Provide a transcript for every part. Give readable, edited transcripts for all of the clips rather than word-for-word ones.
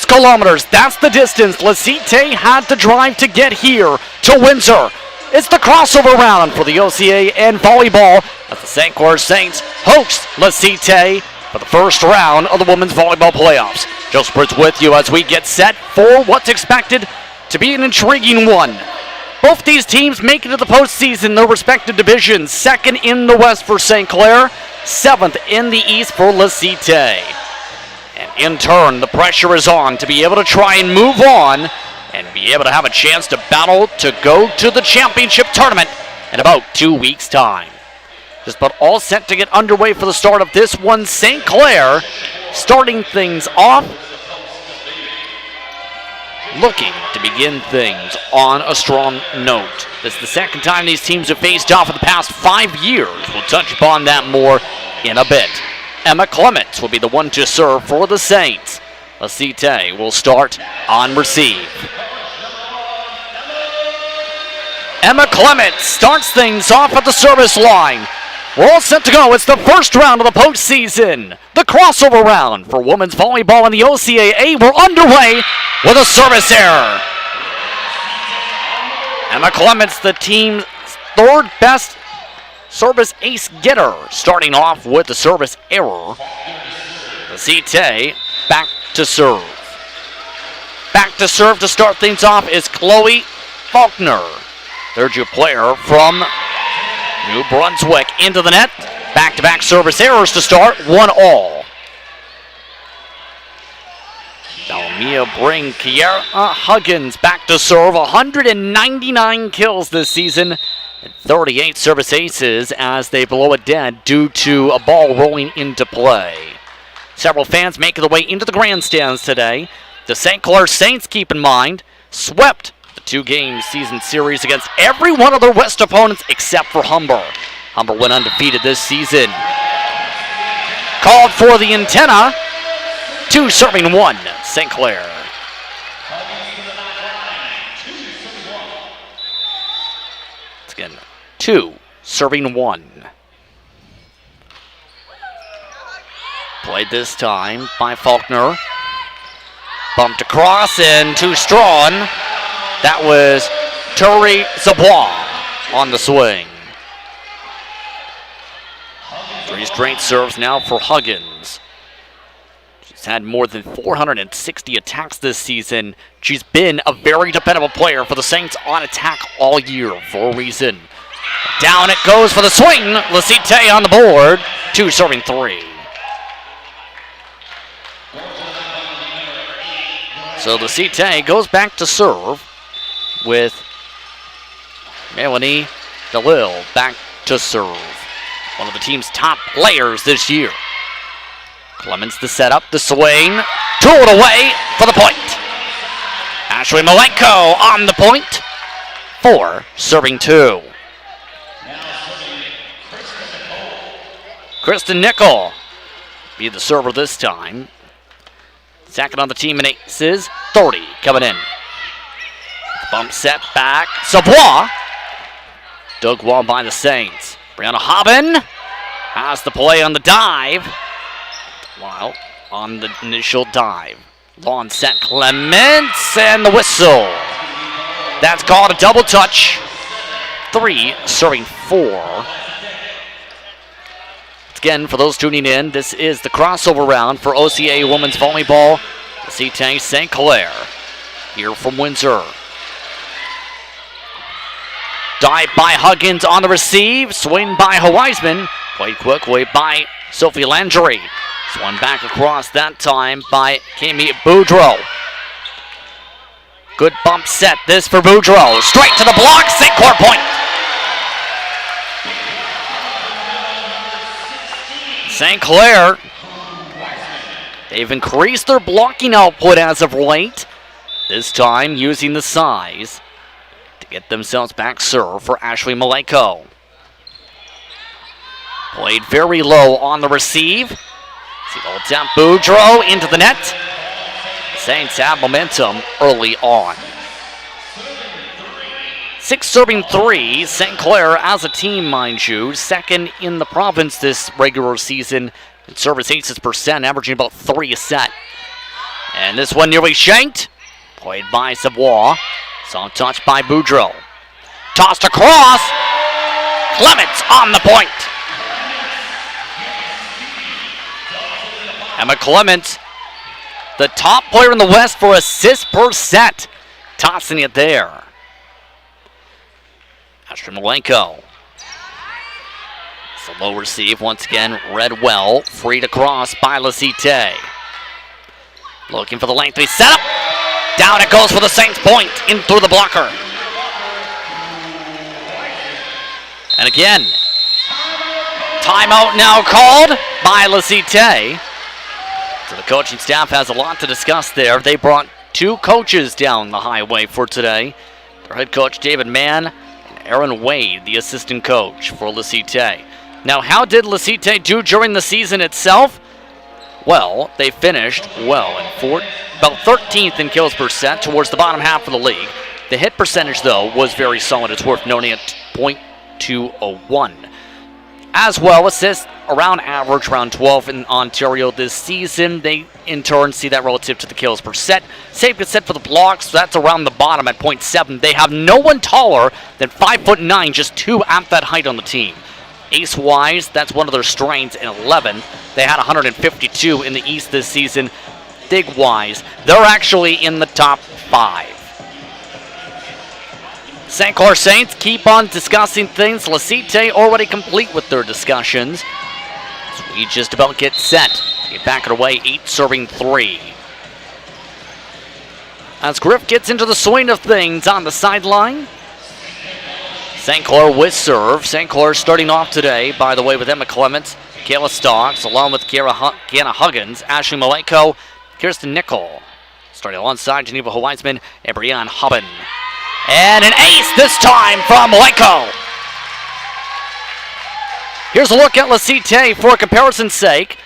kilometers. That's the distance CITE had to drive to get here to Windsor. It's the crossover round for the OCA and volleyball as the St. Clair Saints host CITE for the first round of the women's volleyball playoffs. Joseph Pritz with you as we get set for what's expected to be an intriguing one. Both these teams make it to the postseason in their respective divisions. Second in the West for St. Clair, seventh in the East for CITE. And in turn, the pressure is on to be able to try and move on and be able to have a chance to battle to go to the championship tournament in about 2 weeks' time. Just about all set to get underway for the start of this one. St. Clair starting things off, looking to begin things on a strong note. This is the second time these teams have faced off in the past 5 years. We'll touch upon that more in a bit. Emma Clements will be the one to serve for the Saints. CITE will start on receive. Emma Clements starts things off at the service line. We're all set to go. It's the first round of the postseason. The crossover round for women's volleyball in the OCAA. We're underway with a service error. Emma Clements, the team's third best service ace getter, starting off with the service error. CITE back to serve. Back to serve to start things off is Chloe Faulkner. There's your player from New Brunswick into the net. Back-to-back service errors to start, 1-all. Dalmia bring Kiera Huggins back to serve. 199 kills this season and 38 service aces as they blow it dead due to a ball rolling into play. Several fans making their way into the grandstands today. The St. Clair Saints, keep in mind, swept the 2-game season series against every one of their West opponents except for Humber. Humber went undefeated this season. Called for the antenna. 2 serving 1, St. Clair. It's again 2 serving 1. Played this time by Faulkner. Bumped across and too strong. That was Turi Zabois on the swing. 3 straight serves now for Huggins. She's had more than 460 attacks this season. She's been a very dependable player for the Saints on attack all year for a reason. Down it goes for the swing. CITE on the board. 2 serving 3. So the CITE goes back to serve with Melanie DeLille back to serve. One of the team's top players this year. Clements the setup, the swing, 2 it away for the point. Ashley Malenko on the point. 4 serving 2. Kristen Nickel be the server this time. Second on the team in aces, 30 coming in. Bump set back, Savoie. Dug well by the Saints. Brianna Hobbin has the play on the dive. While on the initial dive. Long set Clements and the whistle. That's called a double touch. 3 serving 4. Again, for those tuning in, this is the crossover round for OCA Women's Volleyball. CITE St. Clair here from Windsor. Dive by Huggins on the receive. Swing by Heisman. Played quickly by Sophie Landry. Swung back across that time by Kami Boudreau. Good bump set. This for Boudreau. Straight to the block. St. Clair point. St. Clair, they've increased their blocking output as of late. This time using the size to get themselves back serve for Ashley Malenko. Played very low on the receive. See the attempt, Boudreau into the net. Saints have momentum early on. 6 serving 3, St. Clair as a team, mind you, second in the province this regular season in service aces percent, averaging about 3 a set. And this one nearly shanked. Played by Savoie. Soft touch by Boudreau. Tossed across. Clements on the point. Emma Clements, the top player in the West for assists per set. Tossing it there. Ashley Malenko. It's a low receive. Once again, read well. Freed across by CITE. Looking for the lengthy setup. Down it goes for the Saints point. In through the blocker. And again, timeout now called by CITE. So the coaching staff has a lot to discuss there. They brought two coaches down the highway for today. Their head coach, David Mann, and Aaron Wade, the assistant coach for CITE. Now, how did CITE do during the season itself? Well, they finished well in about 13th in kills per set towards the bottom half of the league. The hit percentage, though, was very solid. It's worth noting at .201. As well, assists around average, around 12 in Ontario this season. They, in turn, see that relative to the kills per set. Save good set for the blocks. That's around the bottom at .7. They have no one taller than 5'9", just two at that height on the team. Ace-wise, that's one of their strengths in 11th. They had 152 in the East this season. Dig-wise, they're actually in the top 5. St. Clair Saints keep on discussing things. CITE already complete with their discussions. So we just about get set to get back away, 8 serving 3. As Griff gets into the swing of things on the sideline. St. Clair with serve. St. Clair starting off today, by the way, with Emma Clements, Kayla Stocks, along with Kiana Huggins, Ashley Malenko, Kirsten Nickel. Starting alongside Geneva Weisman and Brianne Hobben. And an ace this time from Malenko. Here's a look at CITE for comparison's sake.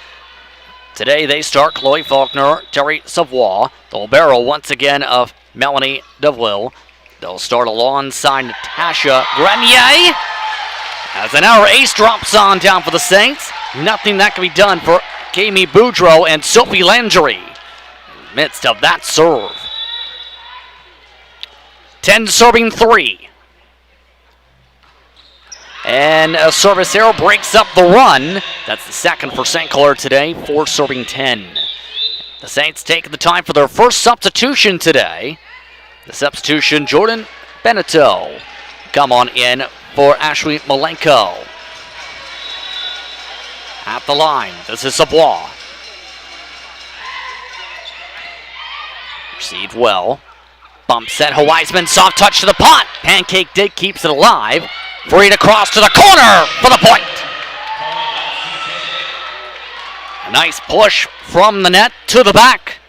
Today they start Chloe Faulkner, Terry Savoie, the libero once again of Melanie DeVille. They'll start alongside Natasha Grenier. As an hour ace drops on down for the Saints. Nothing that can be done for Kami Boudreau and Sophie Landry. In the midst of that serve. 10 serving 3. And a service error breaks up the run. That's the second for St. Clair today, 4 serving 10. The Saints taking the time for their first substitution today. The substitution, Jordan Beneteau. Come on in for Ashley Malenko. At the line, this is Savoie. Received well. Bump set, Weisman, soft touch to the pot. Pancake dig keeps it alive. Freed across to the corner for the point. A nice push from the net to the back.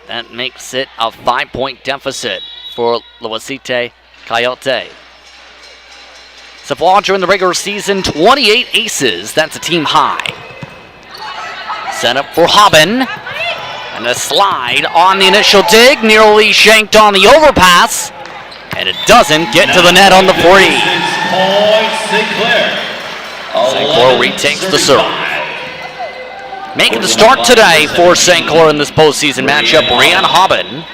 That makes it a 5-point deficit for CITE Coyote. Savoie during the regular season, 28 aces. That's a team high. Set up for Hobben. And a slide on the initial dig, nearly shanked on the overpass. And it doesn't get to the net on the free. St. Clair retakes the serve. Making the start today for St. Clair in this postseason matchup, Brianne Hobben.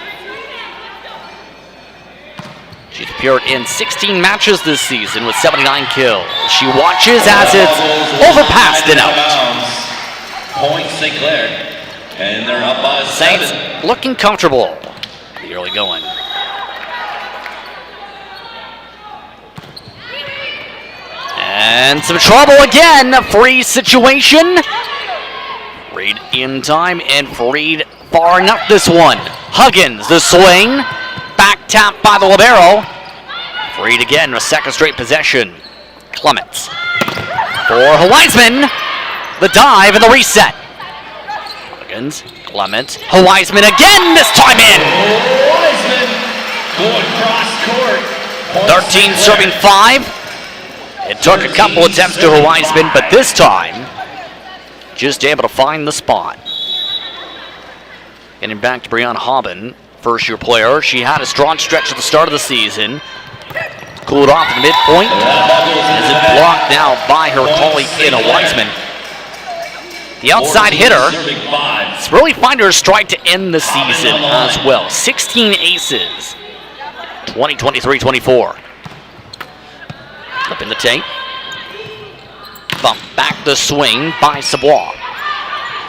She's appeared in 16 matches this season with 79 kills. She watches as it's overpassed and out. Point St. Clair. And they're up by 7. Saints looking comfortable. The early going. And some trouble again. A free situation. Freed in time and freed far enough this one. Huggins, the swing. Back tap by the libero. Freed again, a second straight possession. Clements. For Weisman. The dive and the reset. Huggins, Clements, Weisman again, this time in. Weisman going cross court. 13 serving 5. It took a couple attempts to Weisman, but this time, just able to find the spot. Getting back to Brianne Hobben, first-year player. She had a strong stretch at the start of the season. Cooled off at the midpoint. As it blocked now by her colleague in Weisman. The outside hitter, Clements really find her stride to end the season as well. 16 aces. 2023-24. Flipping the tape. Bump back the swing by Savoie.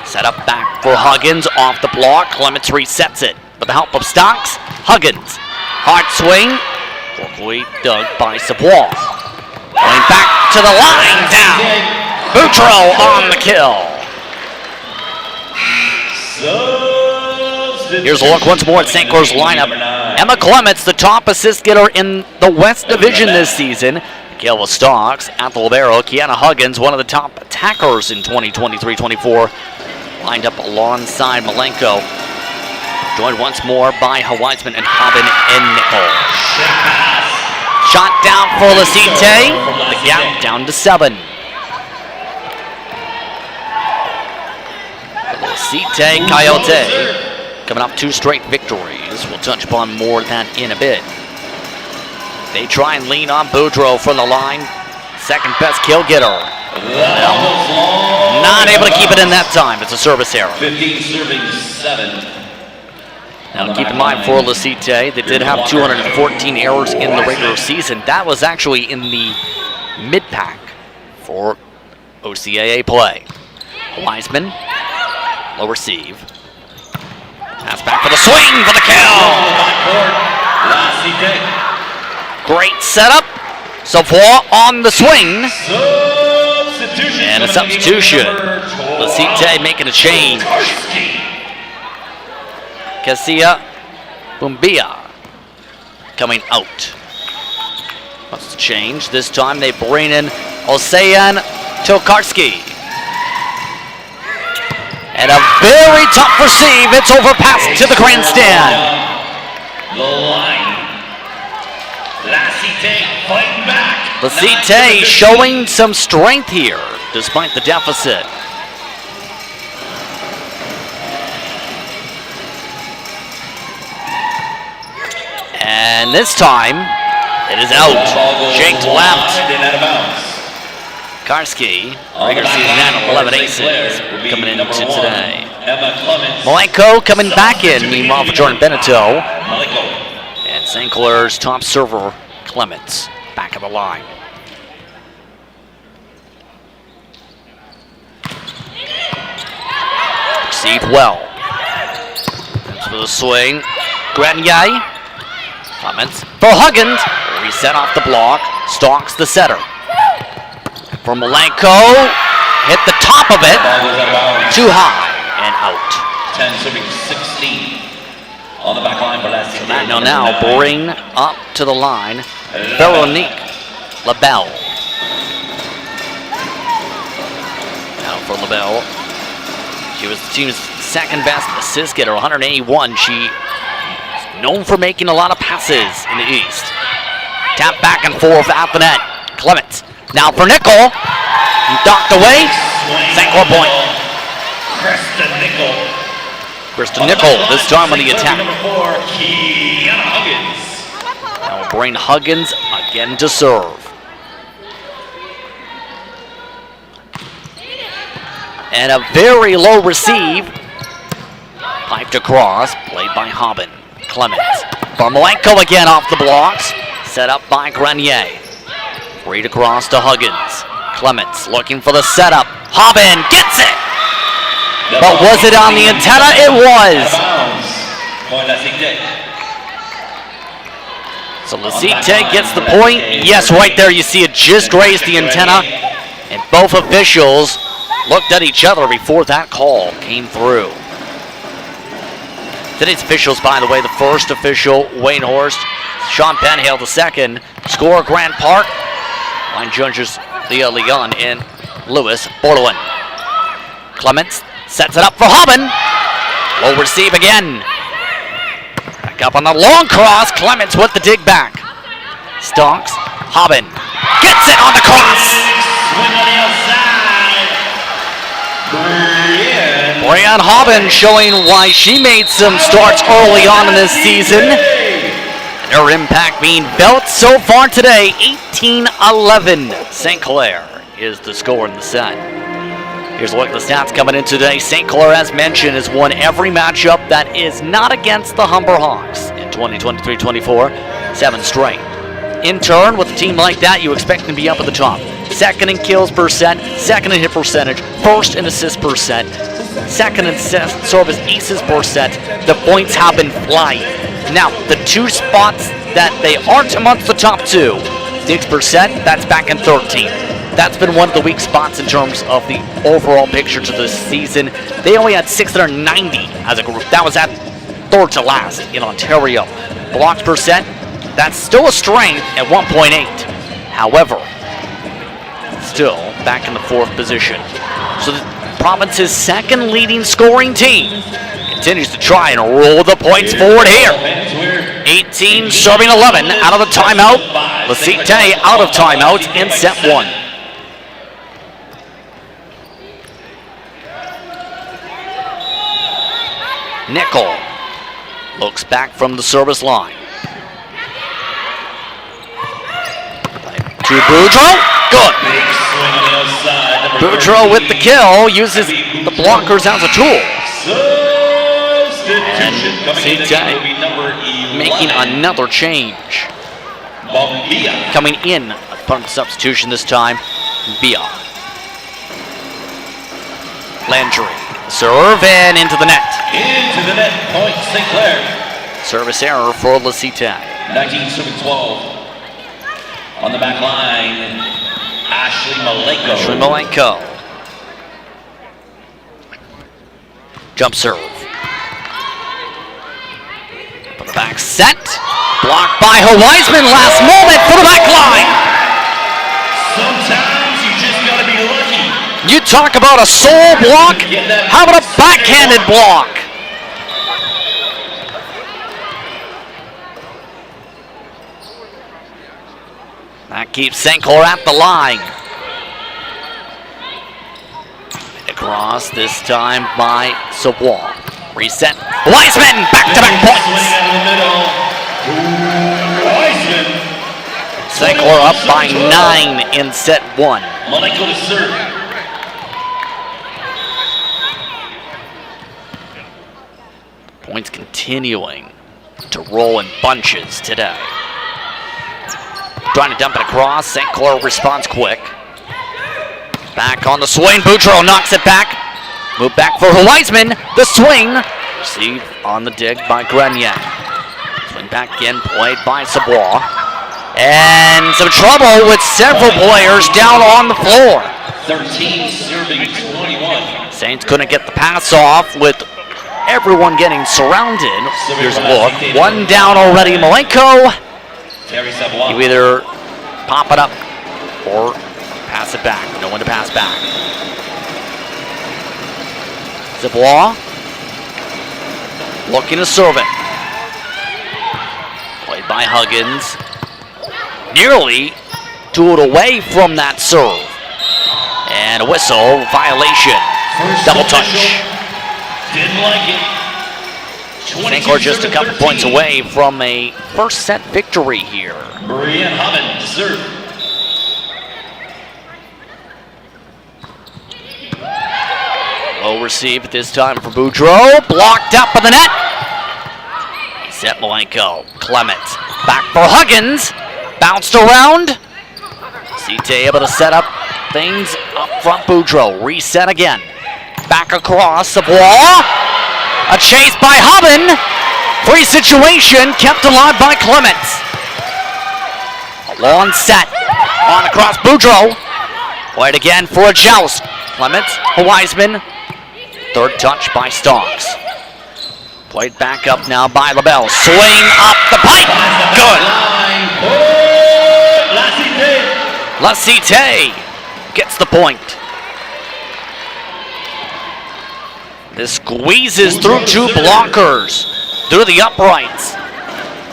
Set up back for Huggins off the block. Clements resets it with the help of Stocks. Huggins. Hard swing. Quickly dug by Savoie. Going back to the line down. Boudreau on the kill. Here's a look once more at St. Clair's lineup. Emma Clements, the top assist getter in the West Division this season. Michaela Stocks at the libero. Kiana Huggins, one of the top attackers in 2023-24. Lined up alongside Malenko. Joined once more by Weisman and Hobbin and Nickel. Shot down for CITE. The gap down to 7. CITE Coyote coming off 2 straight victories. We'll touch upon more of that in a bit. They try and lean on Boudreau from the line. Second best kill getter. Not able to keep it in that time. It's a service error. 15 serving 7. Now keep in mind for CITE, they did have 214 errors in the regular season. That was actually in the mid-pack for OCAA play. Weisman, low receive. Pass back for the swing for the kill. Great setup. Savoie on the swing. And a substitution. CITE making a change. Casilla Bumbia coming out. What's the change? This time they bring in Osean Tokarski. And a very tough receive. It's overpassed to the grandstand. The line. CITE fighting back. CITE showing some strength here despite the deficit. And this time, it is out. Shanked left. Karski, regular season at 11 aces, coming into today. Malenko coming back in, meanwhile for Jordan Beneteau. And St. Clair's top server, Clements, back of the line. Received well. Comes for the swing. Grenier. Clements for Huggins. Reset off the block. Stalks the setter. For Malenko. Hit the top of it. Too high and out. 10 serving 16 on the back line for last season. So now bring up to the line Veronique LaBelle. Now for LaBelle. She was the team's second best assist getter, 181. She known for making a lot of passes in the East. Tap back and forth at the net. Clements. Now for Nickel. Docked away. St. Clair point. Krista Nickel this time on the attack. Now we'll bring Huggins again to serve. And a very low receive. Piped across. Played by Hobbin. Clements. For Malenko again off the blocks. Set up by Grenier. Read across to Huggins. Clements looking for the setup. Hobbin gets it! But was it on the antenna? It was! So CITE gets the point. Yes, right there you see it just grazed the antenna. And both officials looked at each other before that call came through. Today's officials, by the way, the first official, Wayne Horst, Sean Penhale the second, score Grant Park, line judges Leah Leon and Lewis Bordelin. Clements sets it up for Hobbin. Low receive again. Back up on the long cross, Clements with the dig back. Stonks, Hobbin gets it on the cross. Swing on the outside. Brianne Hobbin showing why she made some starts early on in this season. And her impact being felt so far today, 18-11. St. Clair is the score in the set. Here's a look at the stats coming in today. St. Clair, as mentioned, has won every matchup that is not against the Humber Hawks in 2023-24, 7 straight. In turn, with a team like that, you expect them to be up at the top. Second in kills percent, second in hit percentage, first in assist percent, second in service aces percent. The points have been flying. Now, the 2 spots that they aren't amongst the top 2, Diggs percent, that's back in 13. That's been one of the weak spots in terms of the overall picture to this season. They only had 690 as a group. That was at third to last in Ontario. Blocks percent, that's still a strength at 1.8. However, still back in the 4th position. So the province's second leading scoring team continues to try and roll the points forward here. 18 serving 11 out of the timeout. CITE out of timeout in set 1. Nickel looks back from the service line. To Boudreau. Good. Boudreau with the kill, uses the blockers as a tool. And CITE making another change. Coming in upon the substitution this time, Bia. Landry. Serve and into the net. Into the net, point St. Clair. Service error for CITE. 19 serving 12. On the back line, Ashley Malenko. Jump serve. For the back set. Blocked by Weisman. Last moment for the back line. Sometimes you just gotta be lucky. You talk about a soul block. How about a backhanded block? That keeps St. Clair at the line. Across this time by Savoie. Reset. Weisman, back-to-back points. St. Clair up by 9 in set 1. Malenko to serve. Points continuing to roll in bunches today. Trying to dump it across. St. Clair responds quick. Back on the swing. Boudreau knocks it back. Move back for Weisman. The swing. Received on the dig by Grenier. Swing back in. Played by Savoie. And some trouble with several players down on the floor. 13 serving 21. Saints couldn't get the pass off with everyone getting surrounded. Here's a look. One down already. Malenko. You either pop it up or pass it back. No one to pass back. Savoie looking to serve it. Played by Huggins. Nearly two it away from that serve. And a whistle, violation. Double touch. Didn't like it. St. Clair just a couple points away from a first set victory here. Maria Hammond to serve. Low receive this time for Boudreau. Blocked up in the net. Set Malenko. Clement. Back for Huggins. Bounced around. CITE able to set up things up front. Boudreau. Reset again. Back across. Savoie. A chase by Hubben. Free situation kept alive by Clements. A long set. On across Boudreau. Played again for a joust. Clements, Weisman. Third touch by Stonks. Played back up now by LaBelle. Swing up the pipe. Good. CITE gets the point. This squeezes through 2 blockers. Through the uprights.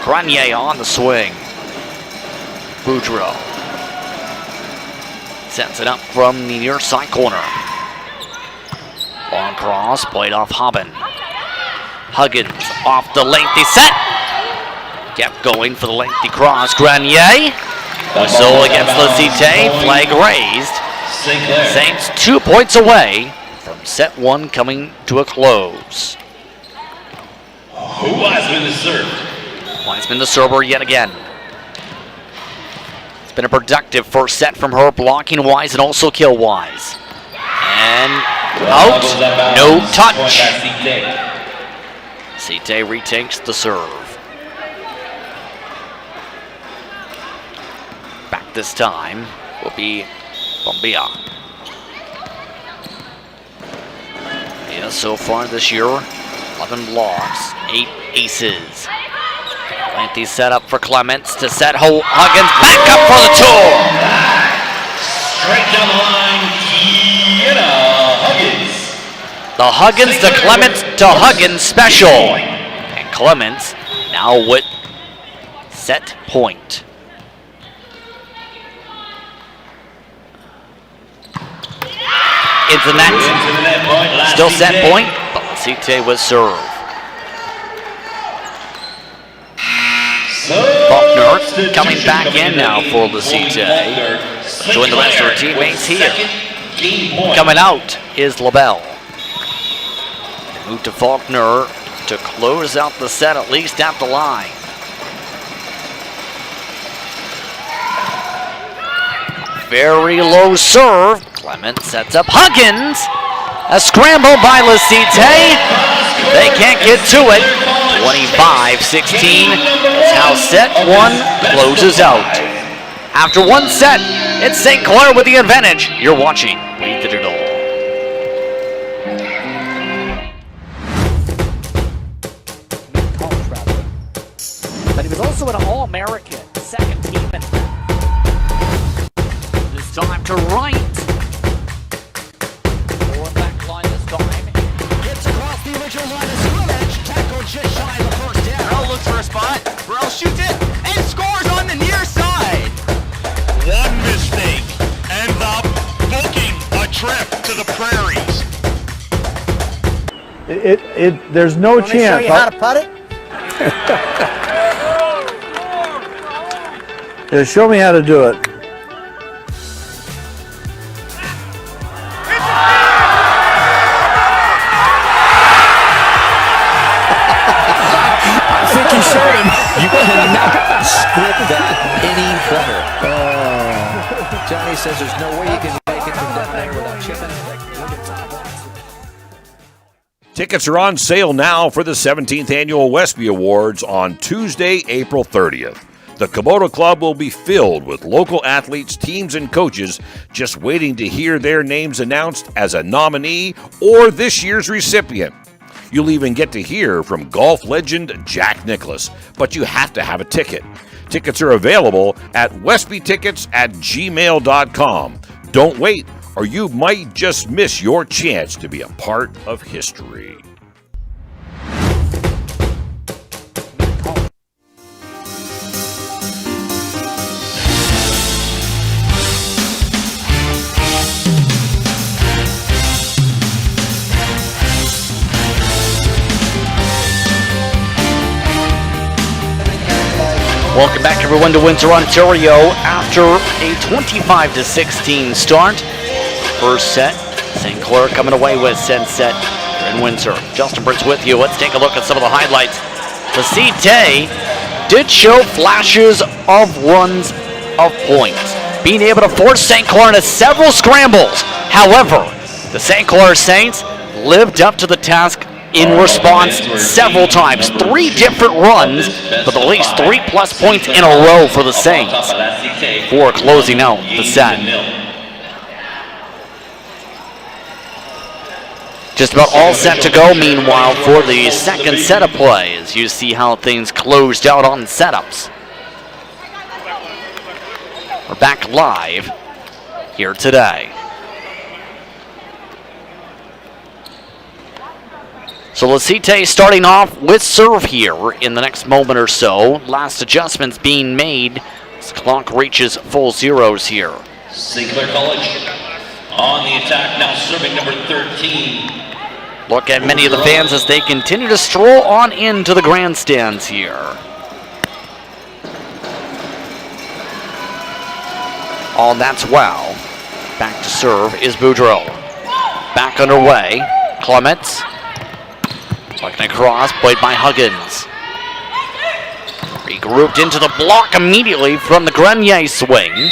Grenier on the swing. Boudreau sets it up from the near side corner. Long cross, played off Hobben. Huggins off the lengthy set. Kept going for the lengthy cross. Grenier. Whistle against CITE. Flag raised. St. Clair. Saints 2 points away from set one coming to a close. Wiseman is served. Wiseman the server yet again. It's been a productive first set from her, blocking wise and also kill wise. And out, no touch. CITE retakes the serve. Back this time will be Bombia. Yeah, so far this year, 11 blocks, 8 aces. Plenty set up for Clements to set Huggins back up for the two. Straight down the line, Huggins. The Huggins to Clements to Huggins special. And Clements now with set point. Into the net. Still set point, but CITE with serve. Faulkner coming back in now for the CITE. Join the rest of her teammates here. Coming out is LaBelle. Move to Faulkner to close out the set, at least at the line. Very low serve. Clement sets up Huggins. A scramble by CITE. They can't get to it. 25-16 is how set one closes out. After one set, it's St. Clair with the advantage. You're watching We Did It All. But he was also an All-American, second team. This time to right. Forward back line this time. Gets across the original line of scrimmage. Tackle just shy of the first down. Burrell looks for a spot. Burrell shoots it and scores on the near side. One mistake, and up booking a trip to the prairies. There's no chance. Show you how to putt it? Yeah, show me how to do it. I think you showed him. You cannot script that any better. Johnny says there's no way you can make it from down there without chipping. Tickets are on sale now for the 17th Annual Westby Awards on Tuesday, April 30th. The Kubota Club will be filled with local athletes, teams, and coaches just waiting to hear their names announced as a nominee or this year's recipient. You'll even get to hear from golf legend Jack Nicklaus, but you have to have a ticket. Tickets are available at westbytickets@gmail.com. Don't wait, or you might just miss your chance to be a part of history. Welcome back, everyone, to Windsor, Ontario. After a 25-16 start, first set, St. Clair coming away with set here in Windsor. Justin Britt's with you. Let's take a look at some of the highlights. The CITE did show flashes of runs of points, being able to force St. Clair into several scrambles. However, the St. Clair Saints lived up to the task in response several times. 3 different runs, but at least 3+ points in a row for the Saints for closing out the set. Just about all set to go, meanwhile, for the second set of play, as you see how things closed out on setups. We're back live here today. So CITE starting off with serve here in the next moment or so. Last adjustments being made as the clock reaches full zeros here. St. Clair College on the attack now, serving number 13. Look at many of the fans as they continue to stroll on into the grandstands here. Oh, that's well. Back to serve is Boudreau. Back underway. Clements. Looking across, played by Huggins. Regrouped into the block immediately from the Grenier swing.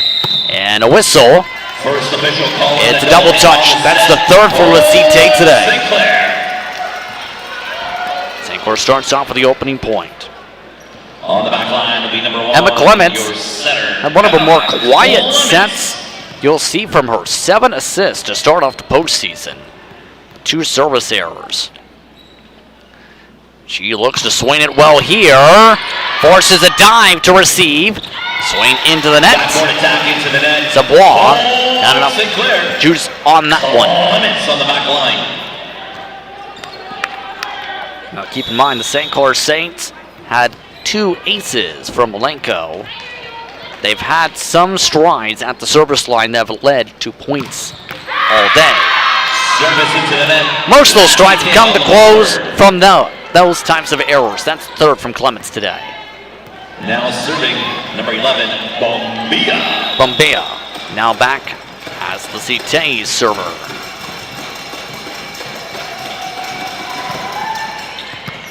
And a whistle. First official call. It's a double touch. That's the third for CITE today. St. Clair. St. Clair starts off with the opening point. On the back line will be number 1. Emma Clements your setter, had one of the more Emma quiet Clements. sets you'll see from her. 7 assists to start off the postseason. 2 service errors. She looks to swing it well here. Forces a dive to receive. Swing into the net. Backboard attack into the net. Zabois. Not enough St. Clair. juice on that one. Clements on the back line. Now keep in mind the St. Clair Saints had 2 aces from Malenko. They've had some strides at the service line that have led to points all day. Service into the net. Most of those strides have come to close from those types of errors. That's third from Clements today. Now serving number 11, Bombia. Bombea now back as the CITE server.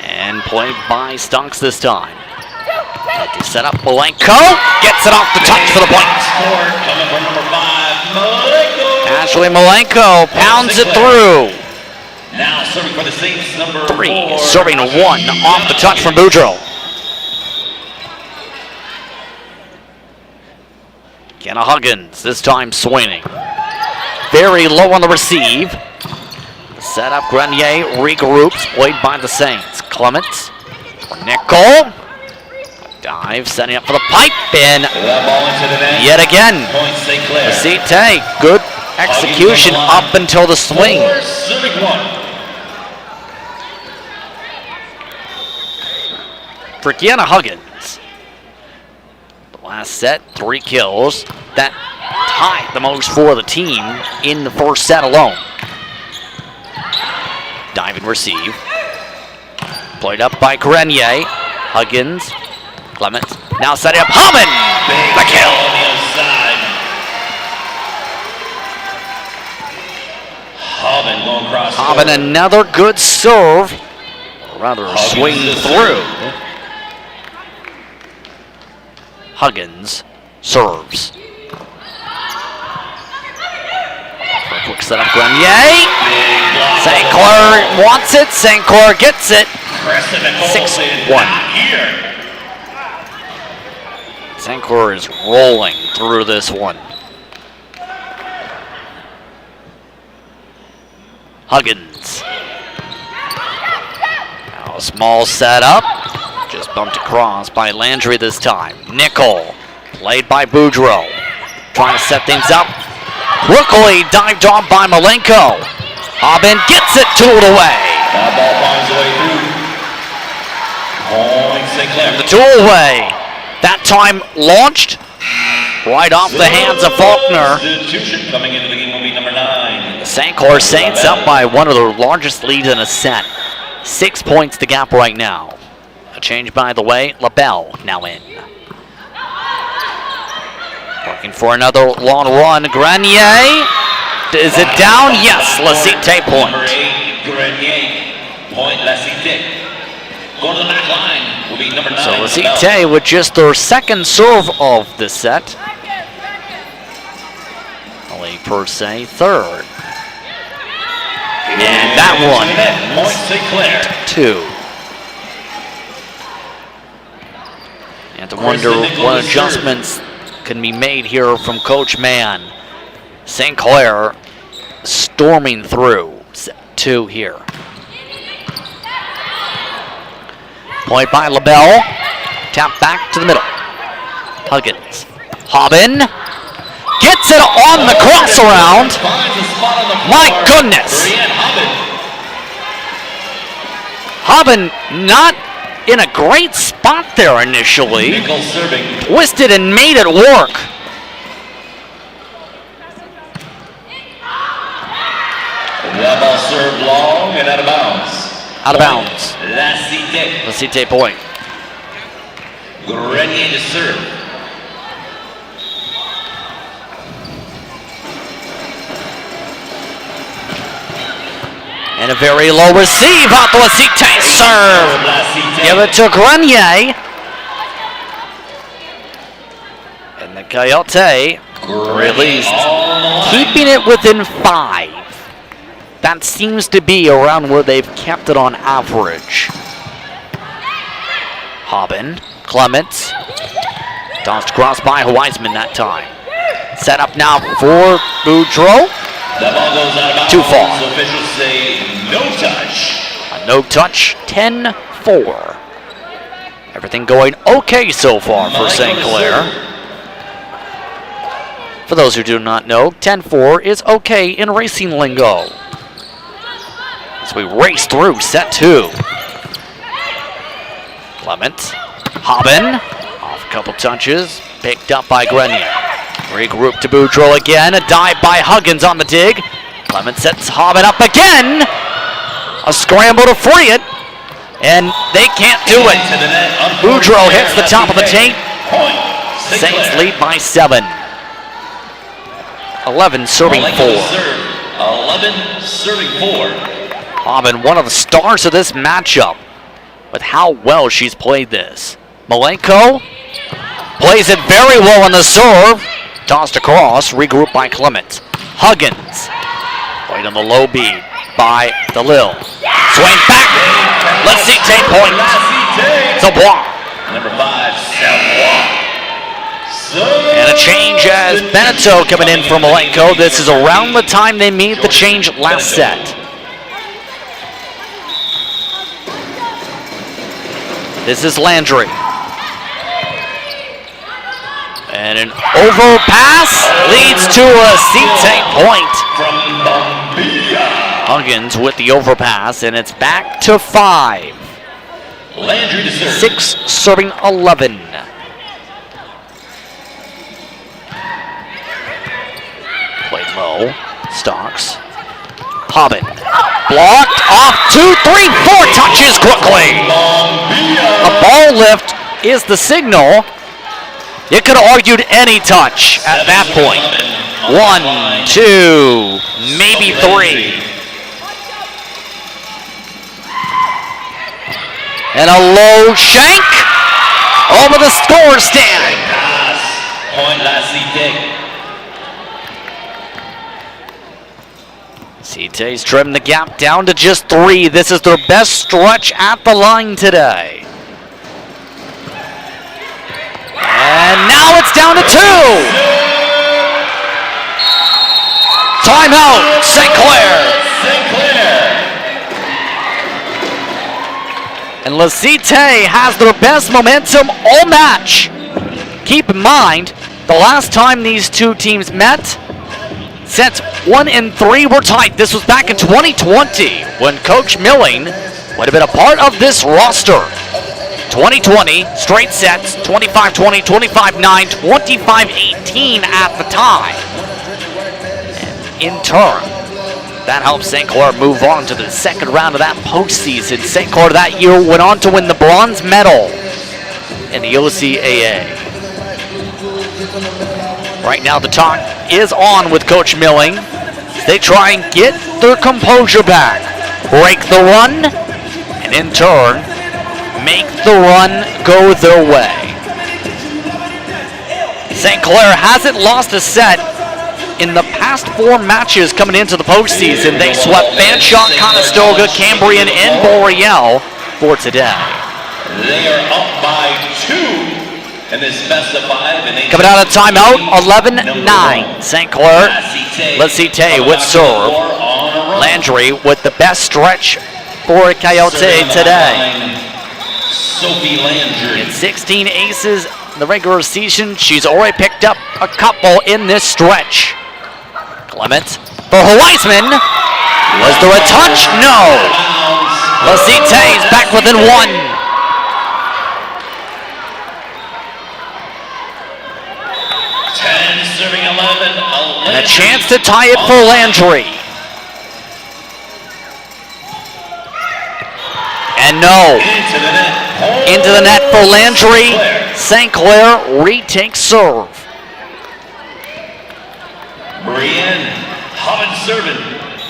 And played by Stunks this time. To set up Malenko. Gets it off the touch for the point. Score coming from number 5, Malenko. Ashley Malenko pounds it through. Now serving for the Saints, number 3, 4. serving 1 off the touch from Boudreau. Kenna Huggins, this time swinging. Very low on the receive. The setup, Grenier regroups, played by the Saints. Clements, Nickel. Dive, setting up for the pipe, and That ball into the net. yet again, Point St. Clair. CITE, good execution up until the swing. 4, serving 1. For Kiana Huggins. The last set, 3 kills. That tied the most for the team in the first set alone. Dive and receive. Played up by Grenier. Huggins. Clements. Now setting up Hobbin. The kill. On the outside. Hobbin going across. Hobbin, another good serve. Or rather, a Huggins swing is through. Huggins serves. For a quick setup, Grenier. St. Clair wants it. St. Clair gets it. 6-1. Here. St. Clair is rolling through this one. Huggins. Now a small setup. Just bumped across by Landry this time. Nickel. Played by Boudreau. Trying to set things up. Quickly dived on by Malenko. Hobbin gets it, tooled away. That ball finds a way through. Point St. Clair. The tool away. That time launched right off the hands of Faulkner. Substitution coming into the game will be number 9. St. Clair Saints up by one of the largest leads in a set. 6 points the gap right now. A change, by the way, LaBelle now in. Looking for another long run. Grenier. Is it down? Yes. CITE point. Number 8, Grenier. Point CITE. Going to the back line will be number 9. So CITE with just their second serve of the set. Only per se third. And that one Point St. Clair. 2. And to wonder what adjustments can be made here from Coach Mann. St. Clair storming through. Set 2 here. Point by LaBelle. Tap back to the middle. Huggins. Hobbin. Gets it on the cross around. Finds a spot on the floor. My goodness. Brienne Hobbin Hobbin. not in a great spot there initially. Nickel serving. Twisted and made it work. That ball served long and out of bounds. Out of bounds. CITE. CITE point. Grenier to serve. And a very low receive off the CITE serve. Give it to Grenier. And the Coyote released, keeping it within 5. That seems to be around where they've kept it on average. Hobbin, Clements, tossed across by Weisman that time. Set up now for Boudreau. The ball goes out of bounds. Too far. Officials say no touch. A no touch, 10-4. Everything going okay so far for St. Clair. For those who do not know, 10-4 is okay in racing lingo. As we race through set 2. Clement, Hobbin, off a couple touches, picked up by Grenier. Regroup to Boudreau again, a dive by Huggins on the dig. Clement sets Hobbin up again. A scramble to free it, and they can't do it. Boudreau hits the top of the tape. Saints lead by 7. 11 serving 4. 11 serving 4. Hobbin, one of the stars of this matchup, with how well she's played this. Malenko plays it very well on the serve. Tossed across, regrouped by Clement. Huggins, played on the low beat by DeLille. Swing back, let's see, 10 points. Dubois. Number 5, Savoie. And a change as Beneteau coming in for Malenko. This is around the time they made the change last set. This is Landry. And an overpass leads to a CITE point. Huggins with the overpass, and it's back to 5. Landry to serve. 6 serving 11. Played low. Stocks. Hobbin. Blocked off 2, 3, 4 touches quickly. A ball lift is the signal. You could have argued any touch at that point. 1, 2, maybe 3. And a low shank over the score stand. Point la CITE. CITE's trimmed the gap down to just 3. This is their best stretch at the line today. And now it's down to 2. Timeout, St. Clair. And CITE has their best momentum all match. Keep in mind, the last time these two teams met, sets 1 and 3 were tight. This was back in 2020 when Coach Milling would have been a part of this roster. 2020, straight sets, 25-20, 25-9, 25-18 at the time. And in turn, that helped St. Clair move on to the second round of that postseason. St. Clair that year went on to win the bronze medal in the OCAA. Right now the talk is on with Coach Milling. They try and get their composure back, break the run, and in turn, make the run go their way. St. Clair hasn't lost a set in the past 4 matches coming into the postseason. They swept Fanshawe, Conestoga, Cambrian, and Boreal for today. They are up by 2 in this best of 5. Coming out of timeout, 11-9. St. Clair, CITE with serve. Landry with the best stretch for Coyote today. Sophie Landry. In 16 aces in the regular season, she's already picked up a couple in this stretch. Clement for Weisman. Was there a touch? No. CITE is back within 1. 10 serving 11. And a chance to tie it for Landry. And no. Into the net for Landry. St. Clair retakes serve. Brienne Hobbin serving.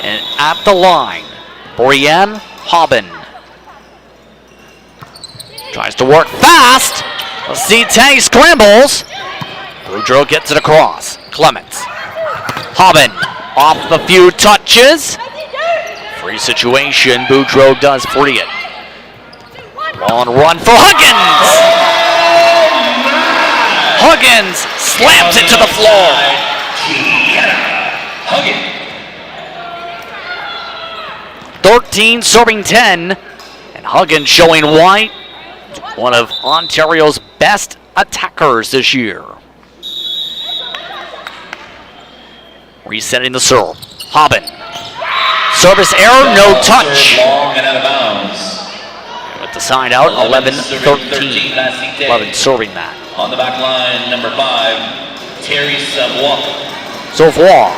And at the line, Brienne Hobbin tries to work fast. CITE scrambles. Boudreaux gets it across. Clements. Hobbin off a few touches. Free situation. Boudreaux does free it. Long run for Huggins. Huggins slams it to the floor. Huggins. 13 serving 10. And Huggins showing why one of Ontario's best attackers this year. Resetting the serve. Hobbin. Service error, no touch. Long and out of bounds. With the side out, 11-13. 11 serving that. On the back line, number 5, Terry Savoie. Savoie.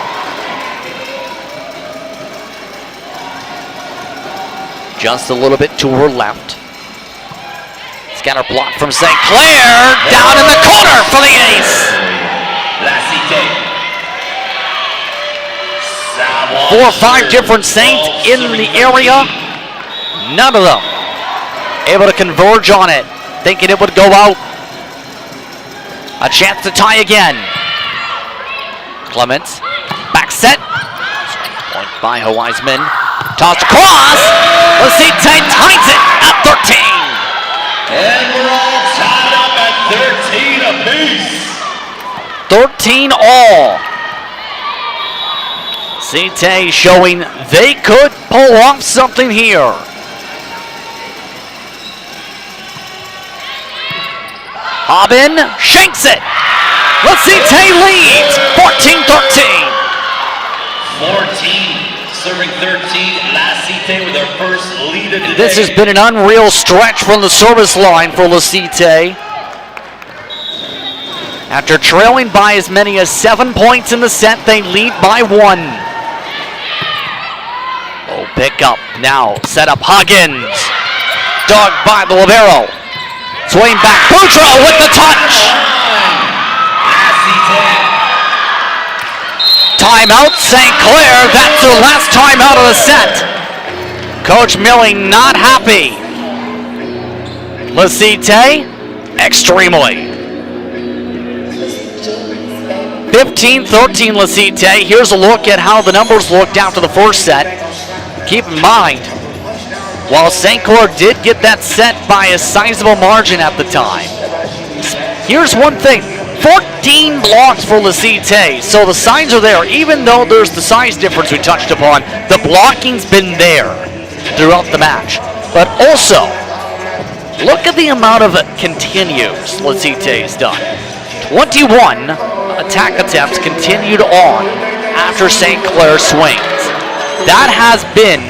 Just a little bit to her left. Scatter block from St. Clair. Down in the corner for the ace. La CITE. 4 or 5 different Saints in the area. None of them able to converge on it. Thinking it would go out. A chance to tie again. Clements. Back set. Point by Wiseman. Tossed across. Let's see, CITE ties it at 13. And we're all tied up at 13 apiece. 13 all. CITE showing they could pull off something here. Hobbin shanks it. Let's CITE leads 14-13. 14 serving 13. La CITE with their first lead of the This day. has been an unreal stretch from the service line for CITE. After trailing by as many as 7 points in the set, they lead by 1. Oh, pick up now. Set up Huggins. Dug by the libero. Swing back. Boudreaux with the touch. La CITE. Timeout, St. Clair. That's their last timeout of the set. Coach Milling not happy. CITE, extremely. 15-13 CITE. Here's a look at how the numbers looked after the first set. Keep in mind, while St. Clair did get that set by a sizable margin at the time, here's one thing. 14 blocks for CITE, so the signs are there. Even though there's the size difference we touched upon, the blocking's been there throughout the match. But also, look at the amount of continues CITE's done. 21 attack attempts continued on after St. Clair swings. That has been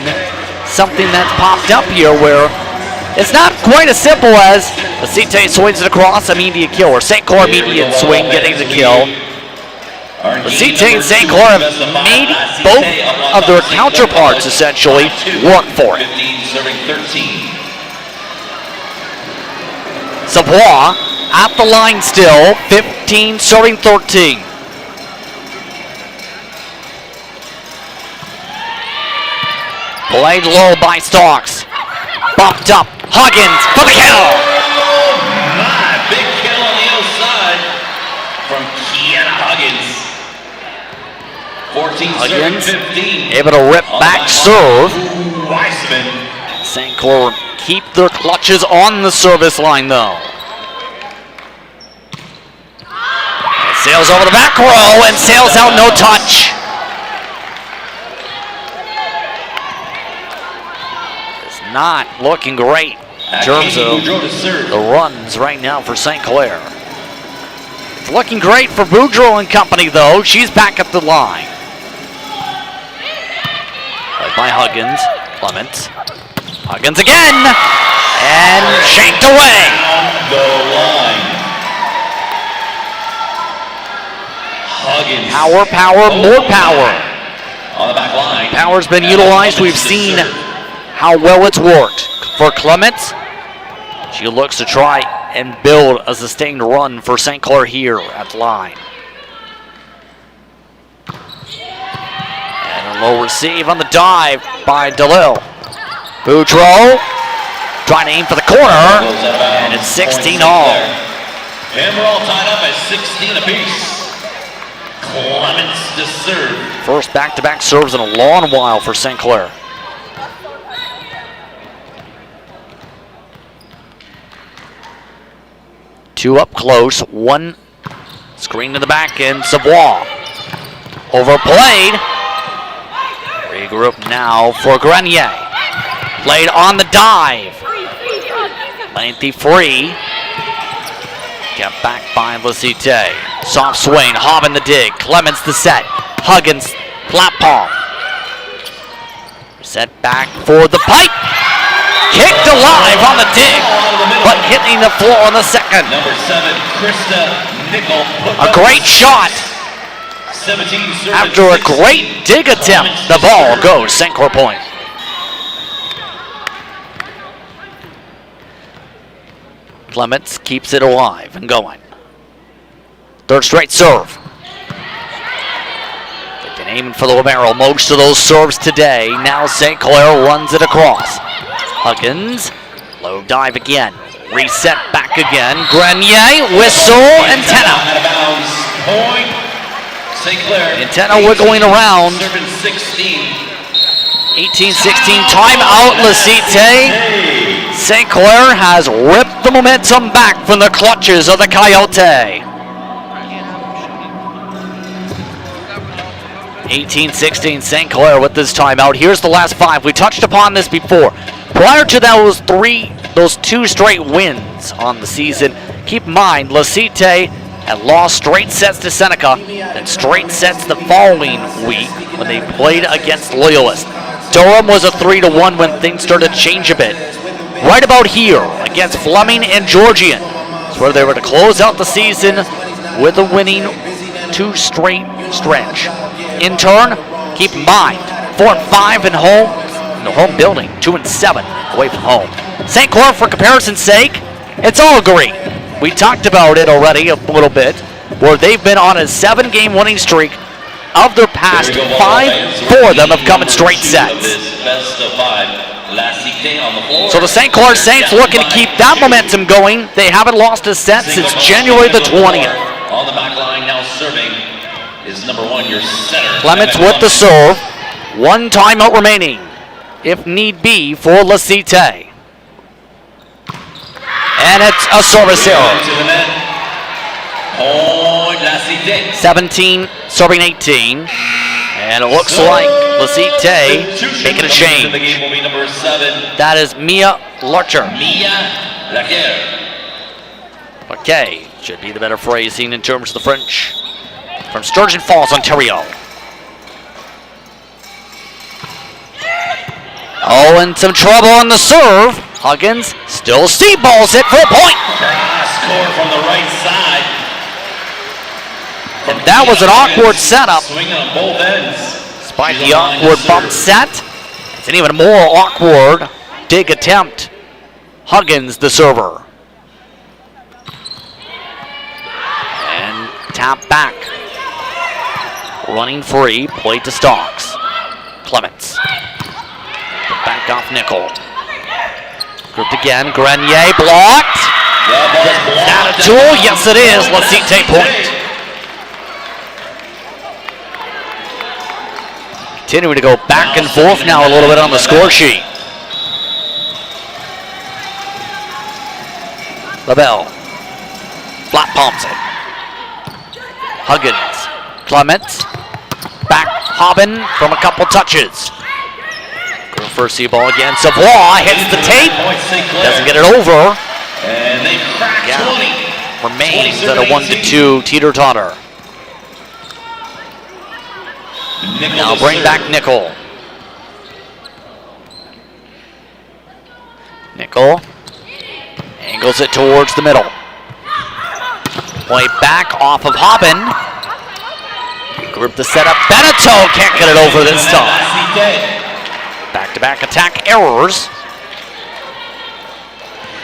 something that's popped up here where it's not quite as simple as CITE swings it across, immediate kill, or St. Clair immediate swing getting the kill. CITE and St. Clair have made both of their counterparts essentially work for it. 15 serving 13. Savoie at the line still, 15 serving 13. Played low by Starks. Bumped up. Huggins for the kill. My big kill on the outside from Kiana Huggins. 14 Huggins serving 15. able to rip On the back line, serve. Weissman. St. Clair keep their clutches on the service line though. Sails over the back row and sails out, no touch. It's not looking great in terms of the runs right now for St. Clair. It's looking great for Boudreaux and company though. She's back at the line. Played by Huggins. Clements. Huggins again. And shanked away. The line. Huggins. Power, power, more power. On the back line. Power's been utilized. We've seen how well it's worked. For Clements, she looks to try and build a sustained run for St. Clair here at the line. And a low receive on the dive by DeLille. Boudreau trying to aim for the corner, and it's 16 all. And we're all tied up at 16 apiece. Clements to serve. First back-to-back serves in a long while for St. Clair. Two up close, one screen to the back end, Savoie. Overplayed. Regroup now for Grenier. Played on the dive. Lengthy free. Kept back by CITE. Soft swing, Hobbin the dig. Clements the set. Huggins, flat palm. Set back for the pipe. Kicked alive on the dig, but hitting the floor on the second. Number 7, Krista Nickel. A great shot. 17 serve After a great dig attempt, the ball goes St. Clair point. Clements keeps it alive and going. Third straight serve. They've been aiming for the Romero most of those serves today. Now St. Clair runs it across. Huggins, low dive again. Reset back again. Grenier, whistle, antenna. Out of bounds. Point. St. Clair. Antenna wiggling around. Serving 16. 18-16 timeout, CITE. St. Clair has ripped the momentum back from the clutches of the Coyote. 18-16 St. Clair with this timeout. Here's the last five. We touched upon this before. Prior to those two straight wins on the season, keep in mind, CITE had lost straight sets to Seneca and straight sets the following week when they played against Loyalist. Durham was a 3-1 when things started to change a bit. Right about here against Fleming and Georgian, it's where they were to close out the season with a winning two straight stretch. In turn, keep in mind, 4-5 in the home building, 2-7 away from home. St. Clair, for comparison's sake, it's all great. We talked about it already a little bit, where they've been on a 7-game winning streak. Of their past 5, 4 of them have come in straight sets. So the St. Clair Saints looking to keep that momentum going. They haven't lost a set since January the 20th. On the back line now serving is number 1, your center. Clements with the serve. One timeout remaining, if need be, for CITE. And it's a service error. To the net. Point CITE. 17 serving 18. And it looks like CITE making a change. The game will be number 7. That is Mia Larcher. Mia Laquer. Okay, should be the better phrasing in terms of the French. From Sturgeon Falls, Ontario. Oh, and some trouble on the serve. Huggins still balls it for a point. Score from the right side. And that was an awkward setup. Swinging on both ends. Despite the awkward bump set, it's an even more awkward dig attempt. Huggins, the server. And tap back. Running free, played to Stocks. Clements. Back off Nickel. Grouped again, Grenier blocked. Not a tool, yes it is. CITE point. Continuing to go back and forth now a little bit on the score sheet. LaBelle. Flat palms it. Huggins. Clements. Back Hobbin from a couple touches. First see ball again. Savoie hits the tape. Doesn't get it over. And they crack 20. Remains at a 1-2 teeter-totter. Now bring back Nickel. Nickel angles it towards the middle. Play back off of Hobbin. Group the setup. Beneteau can't get it over this time. Back-to-back attack errors.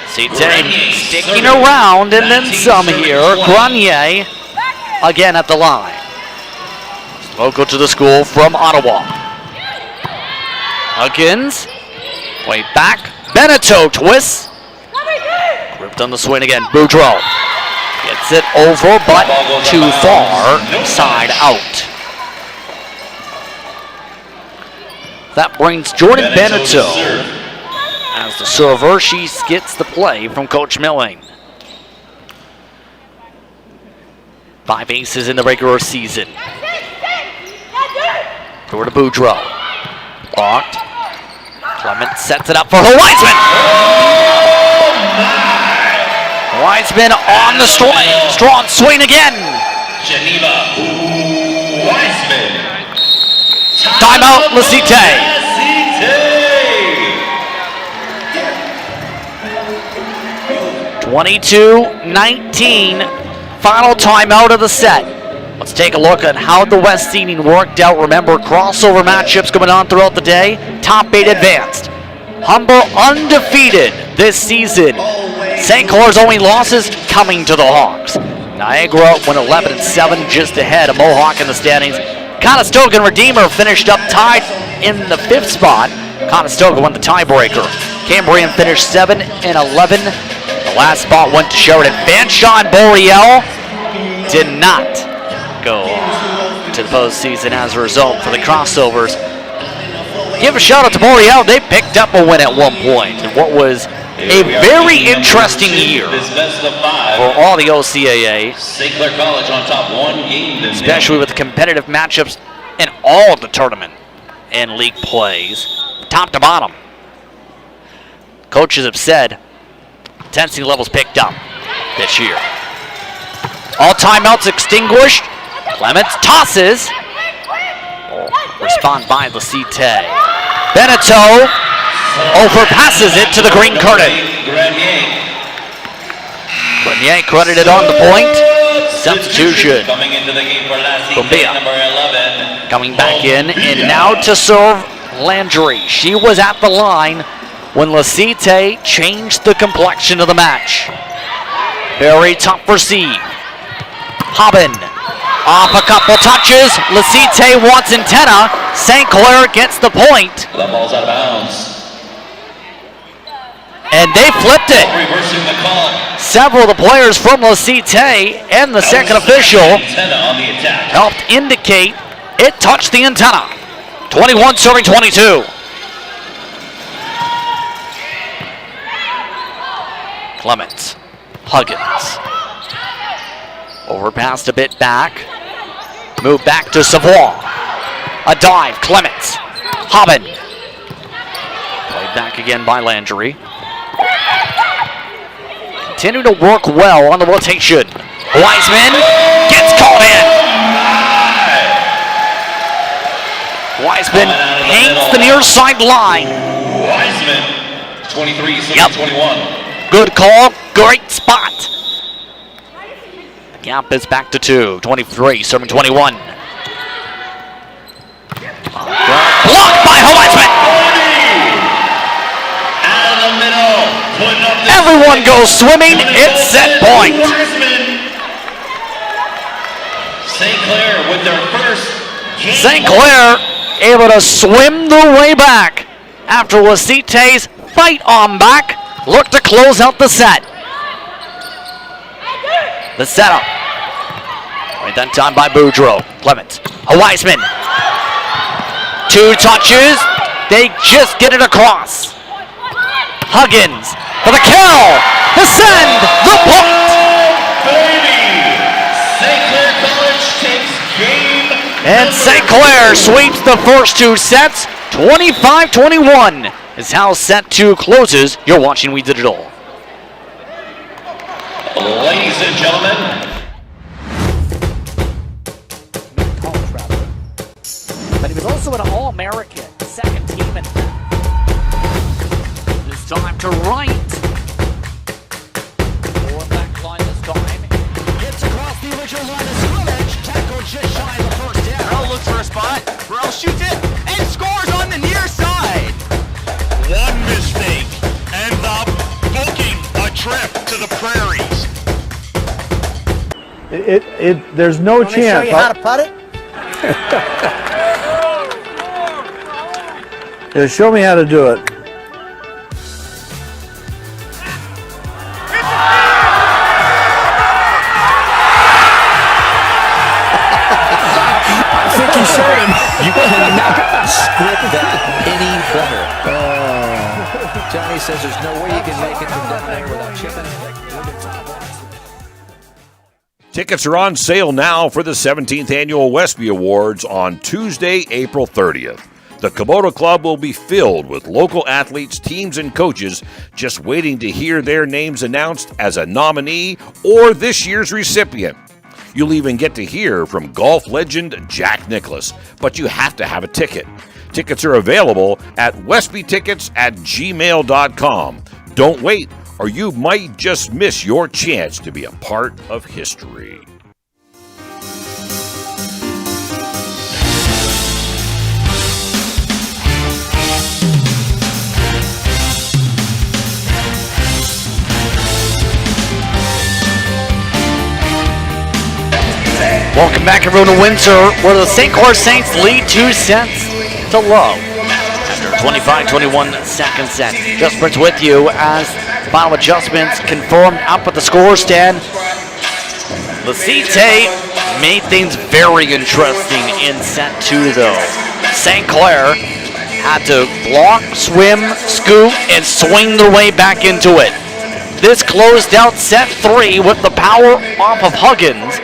CITE sticking around and then some here. Grenier again at the line. Local to the school from Ottawa. Huggins Way back. Beneteau twists. Gripped on the swing again. Boudreau gets it over, but too far. Side out. That brings Jordan Beneteau as the server. She gets the play from Coach Milling. 5 aces in the regular season. Over to Boudreau. Blocked. Clement sets it up for Wiseman. Wiseman on the swing. Strong swing again. Geneva Wiseman. Timeout, LaCite. 22-19. Final timeout of the set. Let's take a look at how the West seeding worked out. Remember, crossover matchups going on throughout the day. Top 8 advanced. Humber undefeated this season. St. Clair's only losses coming to the Hawks. Niagara went 11-7, just ahead of Mohawk in the standings. Conestoga and Redeemer finished up tied in the 5th spot. Conestoga won the tiebreaker. Cambrian finished 7-11. The last spot went to Sheridan. Fanshawe and Boreal did not go to the postseason as a result for the crossovers. Give a shout out to Boreal. They picked up a win at one point in what was a very interesting year for all the OCAA. St. Clair College on top, 1 game. Especially with the competitive matchups in all of the tournament and league plays, top to bottom. Coaches have said intensity levels picked up this year. All timeouts extinguished. Clements tosses. Respond by LaCite. Beneteau overpasses it to the green curtain. Grenier credited on the point. Substitution. Coming into the game for Cumbia number 11. coming back in, and now to serve Landry. She was at the line when LaCite changed the complexion of the match. Very tough receive. Hobbin off a couple touches. LaCite wants antenna. St. Clair gets the point. The ball's out of bounds. And they flipped it. Reversing the call. Several of the players from LaCite and the second official Antenna on the attack. helped indicate it touched the antenna. 21 serving 22. Clements. Huggins. Overpassed a bit back. Move back to Savoie. A dive. Clements. Hobbin. Played back again by Landry. Continue to work well on the rotation. Wiseman gets called in. Wiseman paints the near side line. Wiseman, 23, Yep. 21. Good call, great spot. The gap is back to 2. 23, serving 21. Blocked by Wiseman. Out of the middle, putting up the Everyone goes swimming. It's set point. St. Clair with their first game. St. Clair able to swim their way back after LaCite's fight on back. Look to close out the set. The setup. Right that time by Boudreau. Clements. Wiseman. 2 touches. They just get it across. Huggins for the kill. The send. The point. Baby! St. Clair College takes game. And St. Clair sweeps the first 2 sets. 25-21 is how set 2 closes. You're watching We Digital. Ladies and gentlemen, But he was also an All-American, second team. And this time to right. Forward back line this time. Gets across the original line of scrimmage. Tackle just shy of the first down. Burrell looks for a spot. Burrell shoots it and scores on the near side. One mistake, and up booking a trip to the prairies. There's no chance. Show you how to putt it? Yeah, show me how to do it. says there's no way you can make it from down there without chipping. Tickets are on sale now for the 17th Annual Westby Awards on Tuesday, April 30th. The Kubota Club will be filled with local athletes, teams, and coaches just waiting to hear their names announced as a nominee or this year's recipient. You'll even get to hear from golf legend Jack Nicklaus, but you have to have a ticket. Tickets are available at westbytickets@gmail.com. Don't wait, or you might just miss your chance to be a part of history. Welcome back, everyone, to Windsor, where the St. Clair Saints lead 2 sets to love after a 25-21 second set. Just Prince with you as final adjustments confirmed up at the score stand. The CITE made things very interesting in set 2, though. St. Clair had to block, swim, scoop, and swing their way back into it. This closed out set 3 with the power off of Huggins,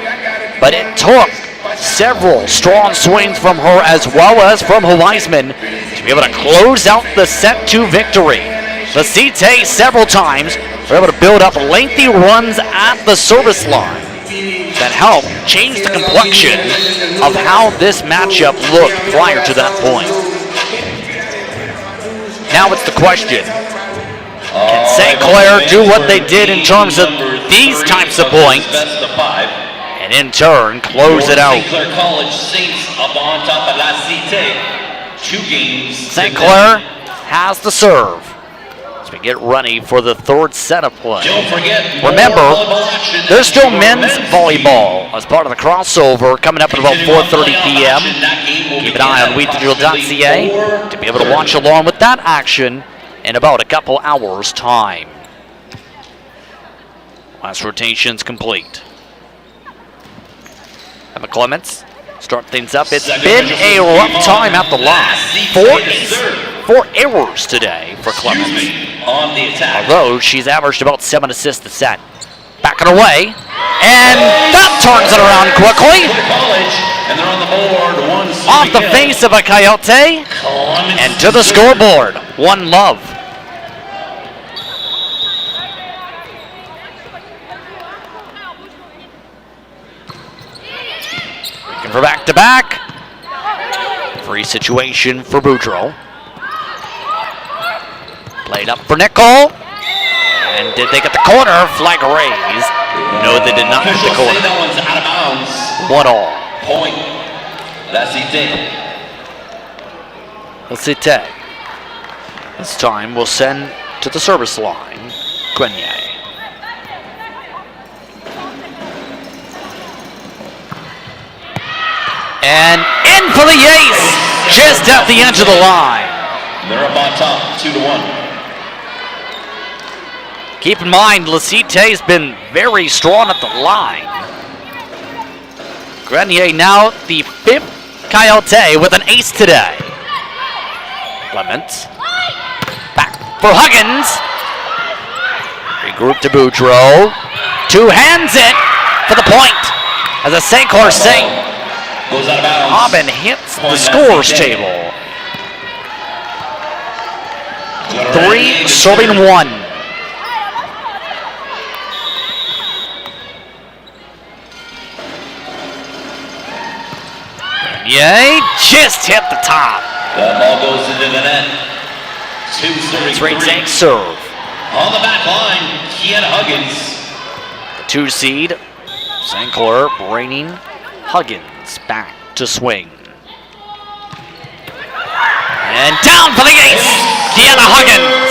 but it took several strong swings from her as well as from Weisman to be able to close out the set 2 victory. The CITE several times were able to build up lengthy runs at the service line that helped change the complexion of how this matchup looked prior to that point. Now it's the question, can St. Clair do what they did in terms of these types of points, and in turn close it out? St. Clair College Saints up on top of La CITE. 2 games. St. Clair has the serve as we get ready for the third set of play. Don't forget, Remember, volleyball action there's still at men's volleyball TV. as part of the crossover coming up at about 4:30 p.m. Keep an eye on weedigital.ca to be able to watch along with that action in about a couple hours' time. Last rotation's complete. Emma Clements start things up. It's been a rough time at the line. 4 errors today for Clements, On the attack. although she's averaged about 7 assists a set. Backing away, and that turns it around quickly. College, and they're on the board. Off the face of a Coyote, and to the scoreboard. 1-love. Looking for back-to-back. Free situation for Boudreaux. Played up for Nickel. And did they get the corner? Flag raised. No, they did not get the Officials say corner. that one's out of bounds. 1-all. Point. La CITE. Let's see tag. This time we'll send to the service line, Grenier. And in for the ace, just at the edge of the line. They're up on top, 2-1. Keep in mind, LaCite's been very strong at the line. Grenier now the 5th Coyote with an ace today. Clements. Back for Huggins. Regroup to Boudreaux. 2-hands it for the point. As a St. Clair Saint. Goes out of bounds. Robin hits the Point scores La CITE. table. 3 serving 1. Yay, just hit the top. That ball goes into the net. 2 serving 3 3. tank serve. On the back line, Kiana Huggins. The 2 seed, St. Clair bringing Huggins back to swing. And down for the ace, Kiana Huggins.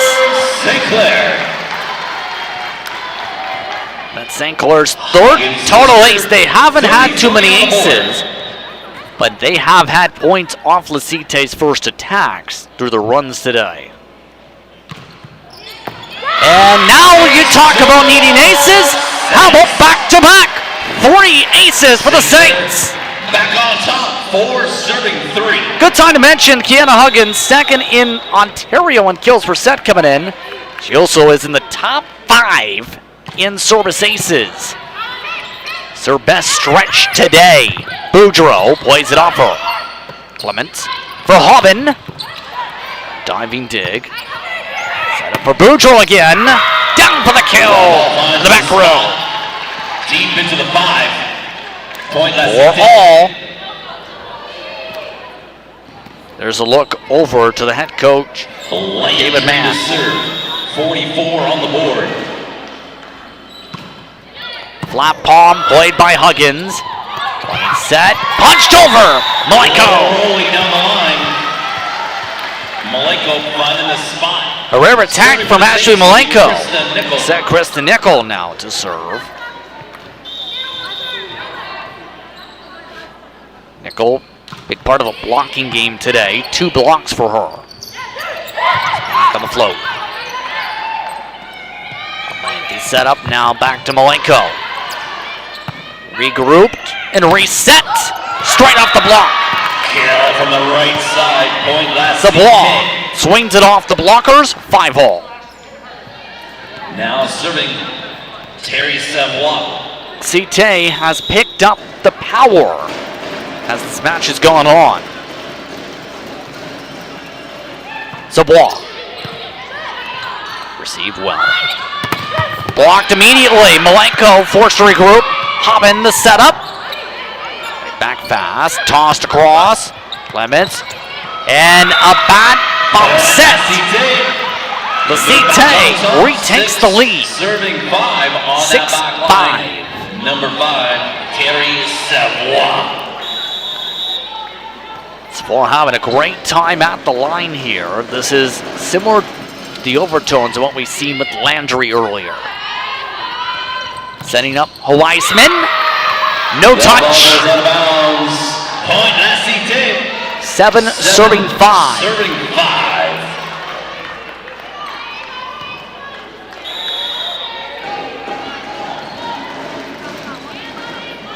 St. Clair. That's St. Clair's 3rd total ace. They haven't had too many aces, but they have had points off LaCite's first attacks through the runs today. And now you talk about needing aces. How about back-to-back? 3 aces for the Saints. Back on top, 4 serving 3. Good time to mention Kiana Huggins, 2nd in Ontario in kills per set coming in. She also is in the top 5 in service aces. It's her best stretch today. Boudreaux plays it off her. Clements for Hobbin. Diving dig. Set up for Boudreaux again. Down for the kill. In the back row. Deep into the 5. Point less For than all. There's a look over to the head coach, David Mann. 44 on the board. Flat palm played by Huggins. Playing set. Punched over. Malenko. Rolling down the line. Malenko finding the spot. A rare attack from Ashley Malenko. Krista Nickel. Set Krista Nickel now to serve. Nickel, big part of the blocking game today. 2 blocks for her. Back on the float. Atlantic set up now back to Malenko. Regrouped and reset. Straight off the block. Kill from the right side. Point last. Savoie swings it off the blockers. 5-all. Now serving Terry Savoie. CITE has picked up the power as this match has gone on. Savoie. Received well. Blocked immediately. Malenko forced to regroup. Hobbin the setup. Back fast. Tossed across. Clements. And a bad upset. The CITE retakes the lead. Serving 5 on 6-5. that back line. Number 5, Terry Savoie. Savoie having a great time at the line here. This is similar to the overtones of what we've seen with Landry earlier. Setting up Weissman. No That ball touch. goes out of bounds. Point la CITE. 7 serving 5. Serving 5.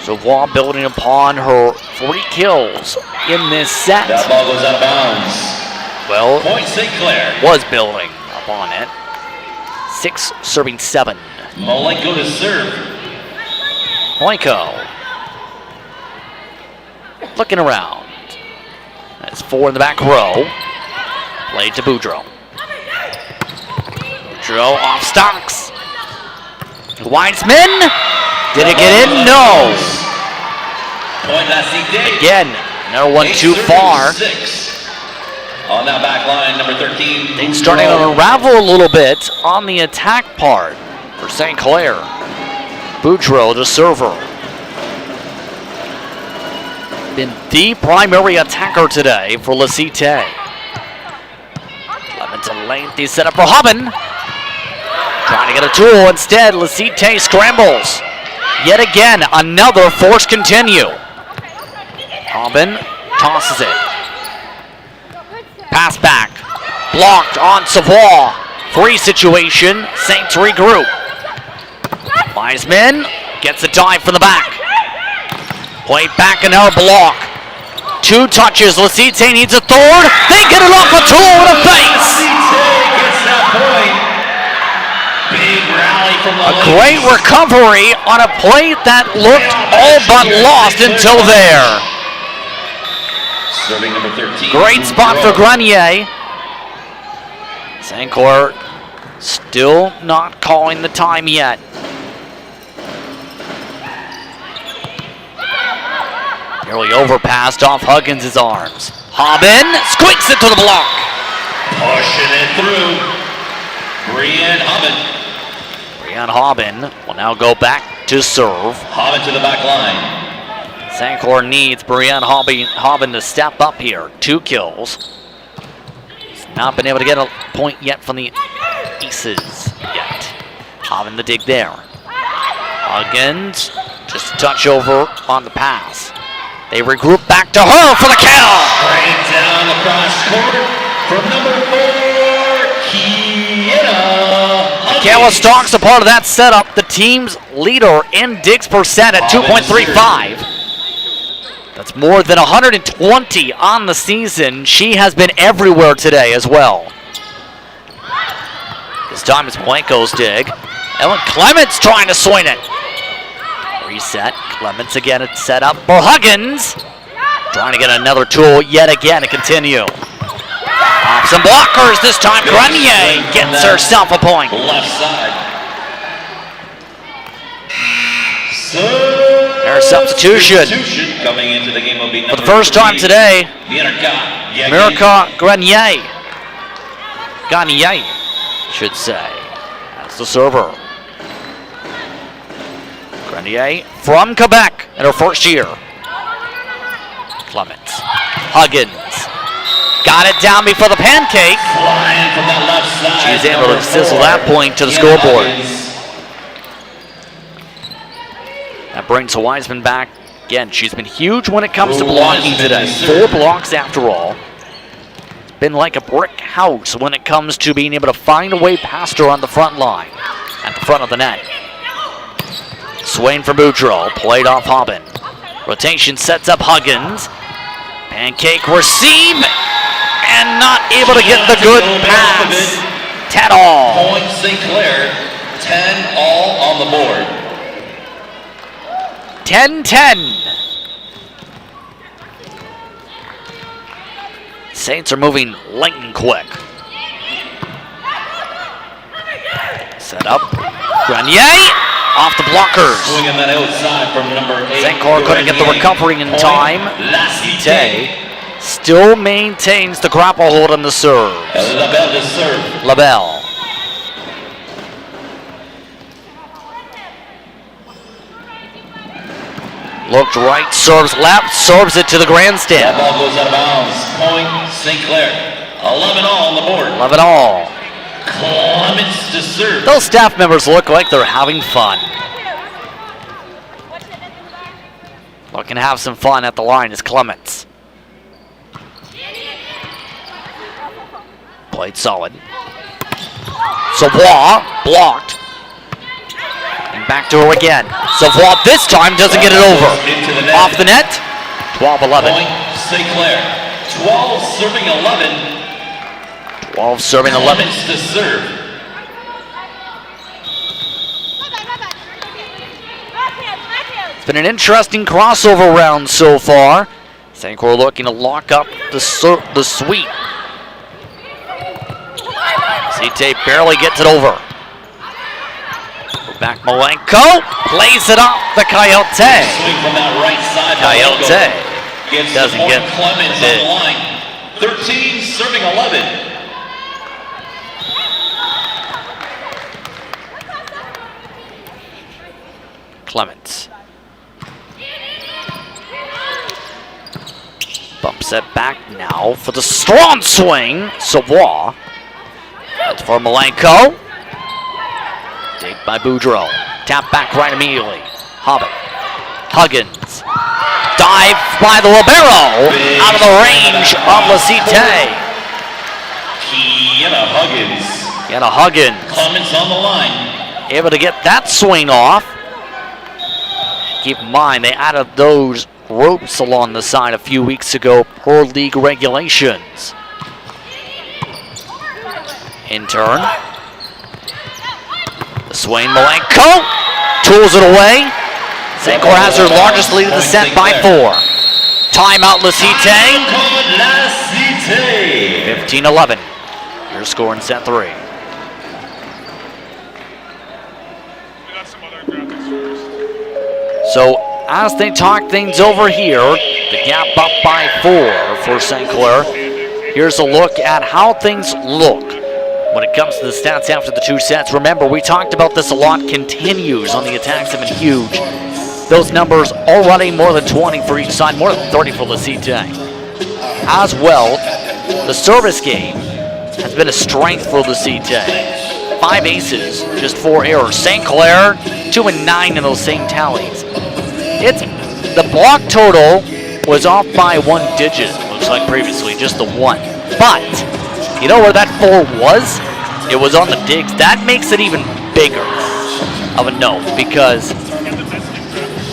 Savoie building upon her 3 kills in this set. That ball goes out of bounds. Well, Point St. Clair. was building upon it. 6 serving 7. Malenko to serve. Malenko looking around. That's 4 in the back row. Played to Boudreaux. Boudreaux off stocks. Weissman. Did it get in? No. Point la CITE. Again, another one too far. 6. On that back line, number 13. Things starting to unravel a little bit on the attack part for St. Clair. Boudreaux to server. Been the primary attacker today for La CITE. Clements a lengthy setup for Hobbin. Trying to get a tool. Instead, La CITE scrambles. Yet again, another force continue. Hobbin tosses it. Pass back. Blocked on Savoie. Free situation. Saints regroup. Weissman gets a dive from the back. Play back, another block. 2 touches. La CITE needs a third. They get it off a tool in the face. CITE gets that point. Big rally from the A great recovery on a play that looked all but lost until there. Serving number 13. Great spot for Grenier. St. Clair still not calling the time yet. Nearly overpassed off Huggins' arms. Hobbin squeaks it to the block. Pushing it through. Brienne Hobbin. Brianne Hobbin will now go back to serve. Hobbin to the back line. St. Clair needs Brianne Hobbin to step up here. 2 kills. He's not been able to get a point yet from the aces yet. Hobbin the dig there. Huggins just a touch over on the pass. They regroup back to her for the kill. Straight down the cross court from number 4, Kiana. Michaela Stocks a part of that setup. The team's leader in digs per set at 2.35. That's more than 120 on the season. She has been everywhere today as well. This time it's Blanco's dig. Ellen Clements trying to swing it. Reset. Clements again. It's set up for Huggins. Trying to get another tool yet again to continue. Off some blockers this time. Grenier gets herself a point. Left side. There's substitution. Coming into the game will be For the first time today, Mirka Grenier. Grenier, should say. That's the server. Grenier from Quebec in her first year. Clements. Huggins. Got it down before the pancake. Flying from that left side. She's able to sizzle that point to the scoreboard. That brings Wiseman back. Again, she's been huge when it comes to blocking today. 4 blocks after all. It's been like a brick house when it comes to being able to find a way past her on the front line. At the front of the net. Swain for Boudreau. Played off Hobbin. Rotation sets up Huggins. Pancake receive. And not able to get the good pass. 10 all. Point St. Clair. 10 all on the board. 10-10. Saints are moving lightning quick. Set up. Grenier off the blockers. Swinging that outside from number 8. St. Clair couldn't get the recovery in time. CITE still maintains the grapple hold on the serve. LaBelle to serve. LaBelle. Looked right, serves left, serves it to the grandstand. That ball goes out of bounds. Point St. Clair. 11 all on the board. 11 all. Clements to serve. Those staff members look like they're having fun. Looking to have some fun at the line is Clements. Played solid. Savoie blocked. And back to her again. Savoie this time doesn't get it over. Off the net. 12-11. Point St. Clair. 12 serving 11. 12 serving 11. Clements to serve. It's been an interesting crossover round so far. St. Clair looking to lock up the sweep. CITE barely gets it over. Back Malenko, plays it off the Coyote. Swing from that right side. Coyote Gets doesn't the point. get Clements on the line. 13 serving 11. Clements. Bumps it back now for the strong swing. Savoie. That's for Malenko. Dig by Boudreau. Tap back right immediately. Hobbit. Huggins. Dive by the libero. Out of the range of CITE. Kiana Huggins. Kiana Huggins. Clements on the line. Able to get that swing off. Keep in mind, they added those ropes along the side a few weeks ago per league regulations. In turn, the Swain Malenko tools it away. St. Clair has their largest lead of the set by 4. Timeout, CITE. 15-11. Your score in set 3. So as they talk things over here, the gap up by 4 for St. Clair. Here's a look at how things look when it comes to the stats after the 2 sets. Remember, we talked about this a lot. Continues on the attacks have been huge. Those numbers already more than 20 for each side, more than 30 for CITE. As well, the service game has been a strength for CITE. 5 aces, just 4 errors. St. Clair, 2 and 9 in those same tallies. The block total was off by 1 digit, looks like previously, just the 1. But you know where that 4 was? It was on the digs. That makes it even bigger of a no, because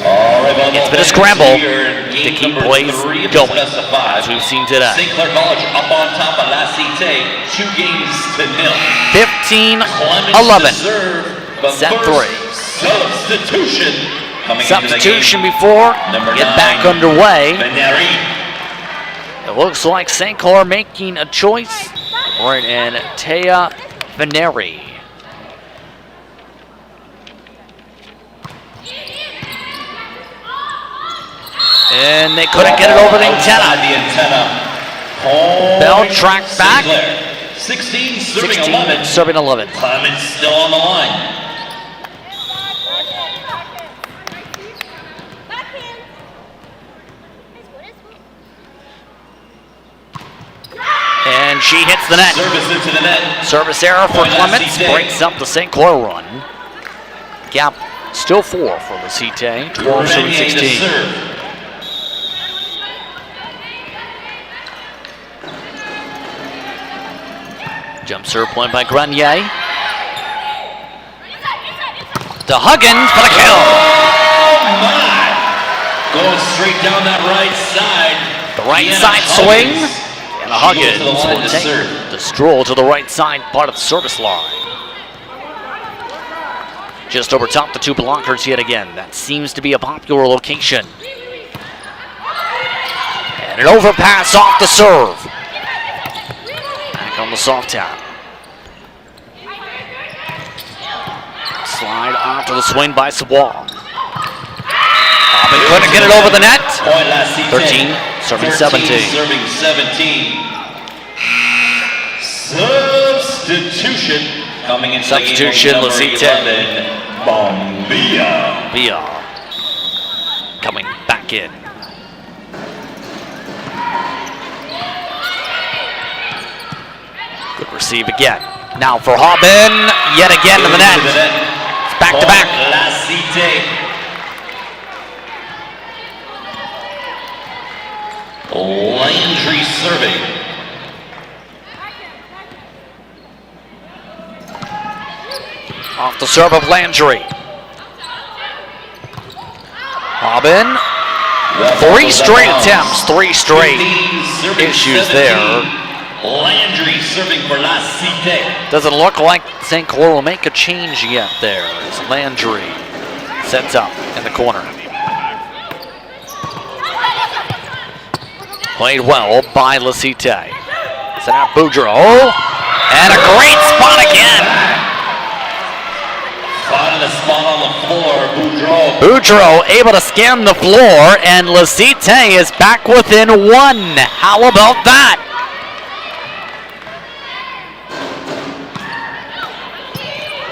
it's been a scramble. to Game keep number plays 3 of going, the best of 5. as we've seen today. St. Clair College up on top of La CITE, 2 games to nil. 15-11. Clemens to serve, but Set first, 3. Substitution coming Substitution into the game. before Number get 9, back underway. Beneri. It looks like St. Clair making a choice. Right in Taya Veneri. And they couldn't get it over the Outside antenna. the antenna. Point Bell tracked St. back. Clair. 16 serving 16 11. serving 11. Clemens still on the line. And she hits the net. Service into the net. Service error for Point Clements. CITE. Breaks up the St. Clair run. Gap still 4 for the CITE. 12 Renier to 16. serve. Jump serve point by Grenier. To Huggins for the kill. Oh my! Going straight down that right side. The right Deanna side Huggins. swing. And She Huggins goes to the line will to take serve. the stroll to the right side part of the service line. Just over top the 2 blockers yet again. That seems to be a popular location. And an overpass off the serve. Back on the soft tap. Slide onto the swing by Savoie. Hobbin couldn't get it over the net. Point La CITE. 13, serving 17. Serving 17. Substitution coming into Substitution, the La game. CITE. Number 11, Bombilla. Via coming back in. Good receive again. Now for Hobbin, yet again to the net. It's back to back. Point La CITE. Landry serving. Off the serve of Landry. Hobbin, 3 straight attempts, 3 straight 15, serving issues 17. there. Landry serving for La CITE. Doesn't look like St. Clair will make a change yet there as Landry sets up in the corner. Played well by La CITE. Set out Boudreau. And a great spot again. Finding the spot on the floor, Boudreau. Boudreau able to scan the floor, and La CITE is back within 1. How about that?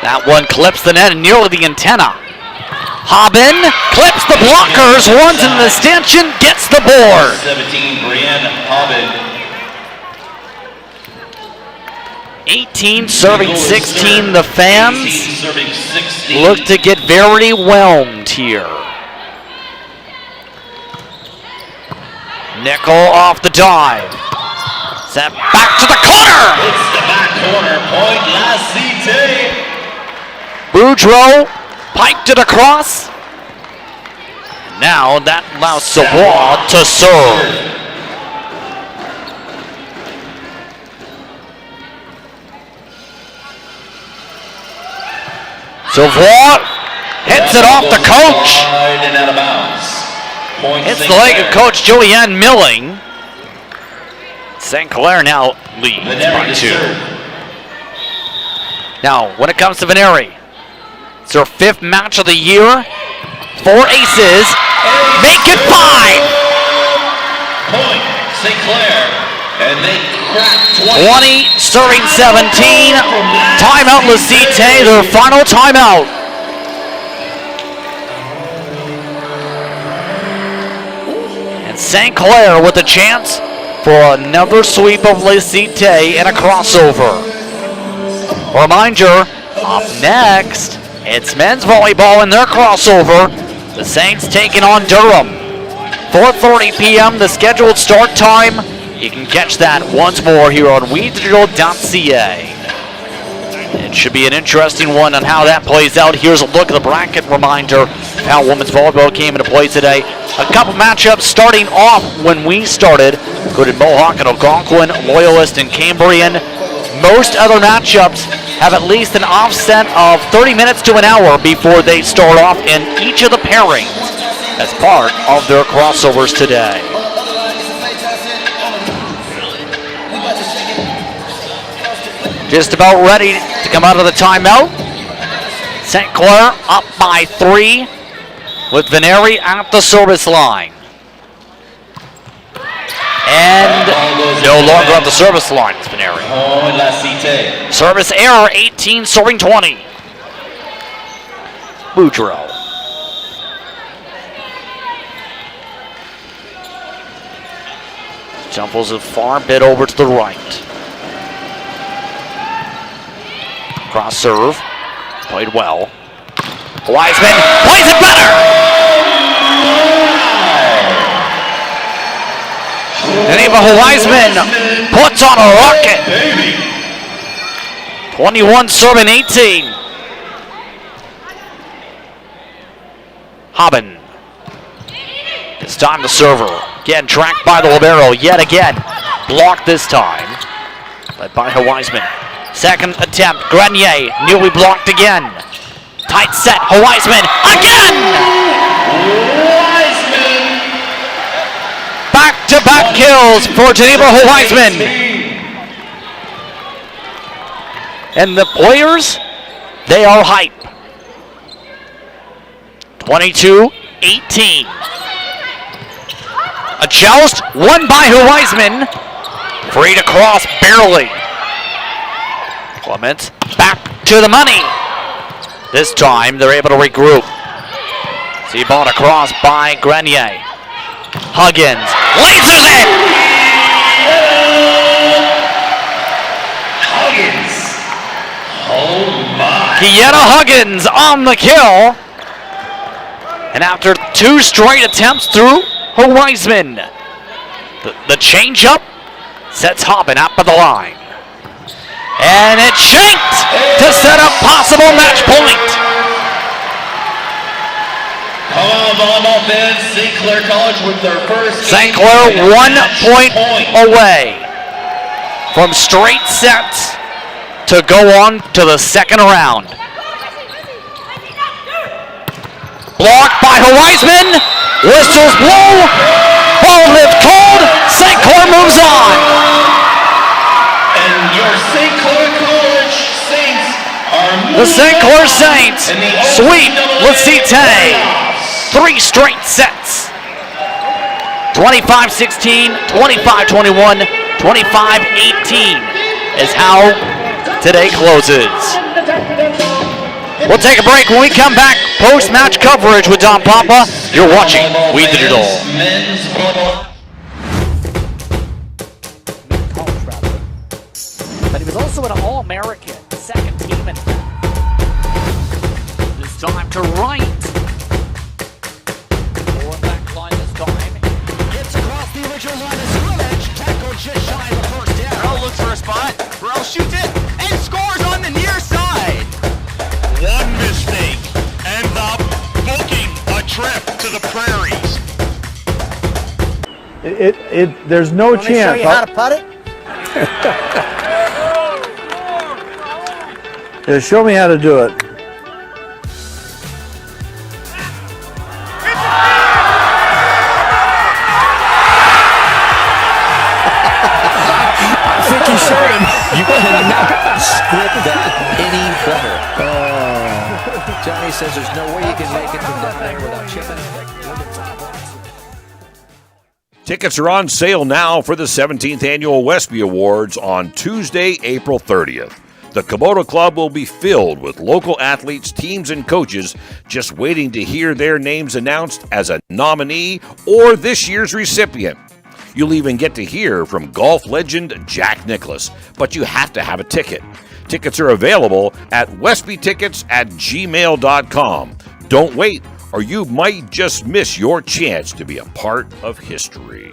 That one clips the net and nearly the antenna. Hobbin clips the blockers, runs into the stanchion, gets the board. 17, Brienne Hobbin. 18 serving 16. The 18 fans serving 16. look to get very whelmed here. Nickel off the dive. Set back to the corner. It's the back corner, point La CITE. Boudreau piked it across. Now that allows Savoie to serve. Savoie hits it off the coach. Wide and out of bounds. Point Hits St. the leg of Clair. Coach Julianne Milling. St. Clair now leads Veneri by to 2. serve. Now, when it comes to Veneri, it's her 5th match of the year. 4 aces. Make it 5. Point St. Clair. And they crack 20 serving 17. Timeout La CITE, their final timeout. And St. Clair with a chance for another sweep of La CITE and a crossover. Reminder, up next, it's men's volleyball in their crossover. The Saints taking on Durham. 4:30 p.m. the scheduled start time. You can catch that once more here on WeDigital.ca. It should be an interesting one on how that plays out. Here's a look at the bracket reminder how women's volleyball came into play today. A couple matchups starting off when we started, included Mohawk and Algonquin, Loyalist and Cambrian. Most other matchups have at least an offset of 30 minutes to an hour before they start off in each of the pairings as part of their crossovers today. Just about ready to come out of the timeout. St. Clair up by 3 with Veneri at the service line. And no longer at the service line, it's Veneri. Point La CITE. Service error, 18, serving 20. Boudreaux. Jumbles a far bit over to the right. Cross serve, played well. Wiseman plays it better! Geneva Wiseman puts on a rocket. 21 serving 18. Haben. It's time the server. Again, tracked by the libero yet again. Blocked this time. Led by Wiseman. Second attempt, Grenier, nearly blocked again. Tight set, Wiseman again! Back-to-back kills for Geneva Wiseman. And the players, they are hype. 22-18. A joust won by Wiseman. Free to cross, barely. Clements back to the money. This time they're able to regroup. See ball across by Grenier. Huggins lasers it. Huggins. Oh my. Kieta Huggins on the kill. And after 2 straight attempts through Wiseman, the changeup sets Haben up at the line. And it's shanked to set up possible match point. Come on, volleyball fans. St. Clair College with their first. St. Clair 1 point away from straight sets to go on to the second round. Blocked by Wiseman. Whistles blow. Ball lift cold. St. Clair moves on. And your St. Clair College Saints are The St. Clair Saints sweep La CITE. 3 straight sets. 25-16, 25-21, 25-18 is how today closes. We'll take a break. When we come back, post-match coverage with Don Papa. You're watching We Digital. Men's volleyball. But he was also an All-American, second team in this time to right. Forward back line this time. Gets across the original line of scrimmage. Tackle just shy of the first down. Burrell looks for a spot. Burrell shoots it and scores on the near side. One mistake, and the booking a trip to the prairies. There's no chance. Show you how to putt it. Yeah, show me how to do it. I think he showed him. You cannot script that any better. Johnny says there's no way you can make it from down there without chipping. Tickets are on sale now for the 17th Annual Westby Awards on Tuesday, April 30th. The Komodo Club will be filled with local athletes, teams, and coaches just waiting to hear their names announced as a nominee or this year's recipient. You'll even get to hear from golf legend Jack Nicklaus, but you have to have a ticket. Tickets are available at westbytickets@gmail.com. Don't wait, or you might just miss your chance to be a part of history.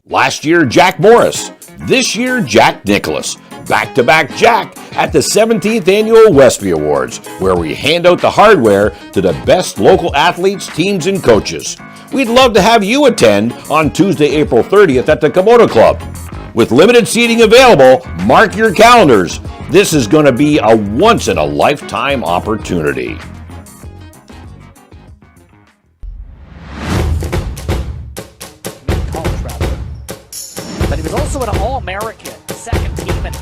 Last year, Jack Morris. This year, Jack Nicklaus. back-to-back Jack at the 17th Annual Westby Awards, where we hand out the hardware to the best local athletes, teams, and coaches. We'd love to have you attend on Tuesday, April 30th at the Komodo Club. With limited seating available, mark your calendars. This is going to be a once-in-a-lifetime opportunity. College, rather. But he was also an All-American, second team in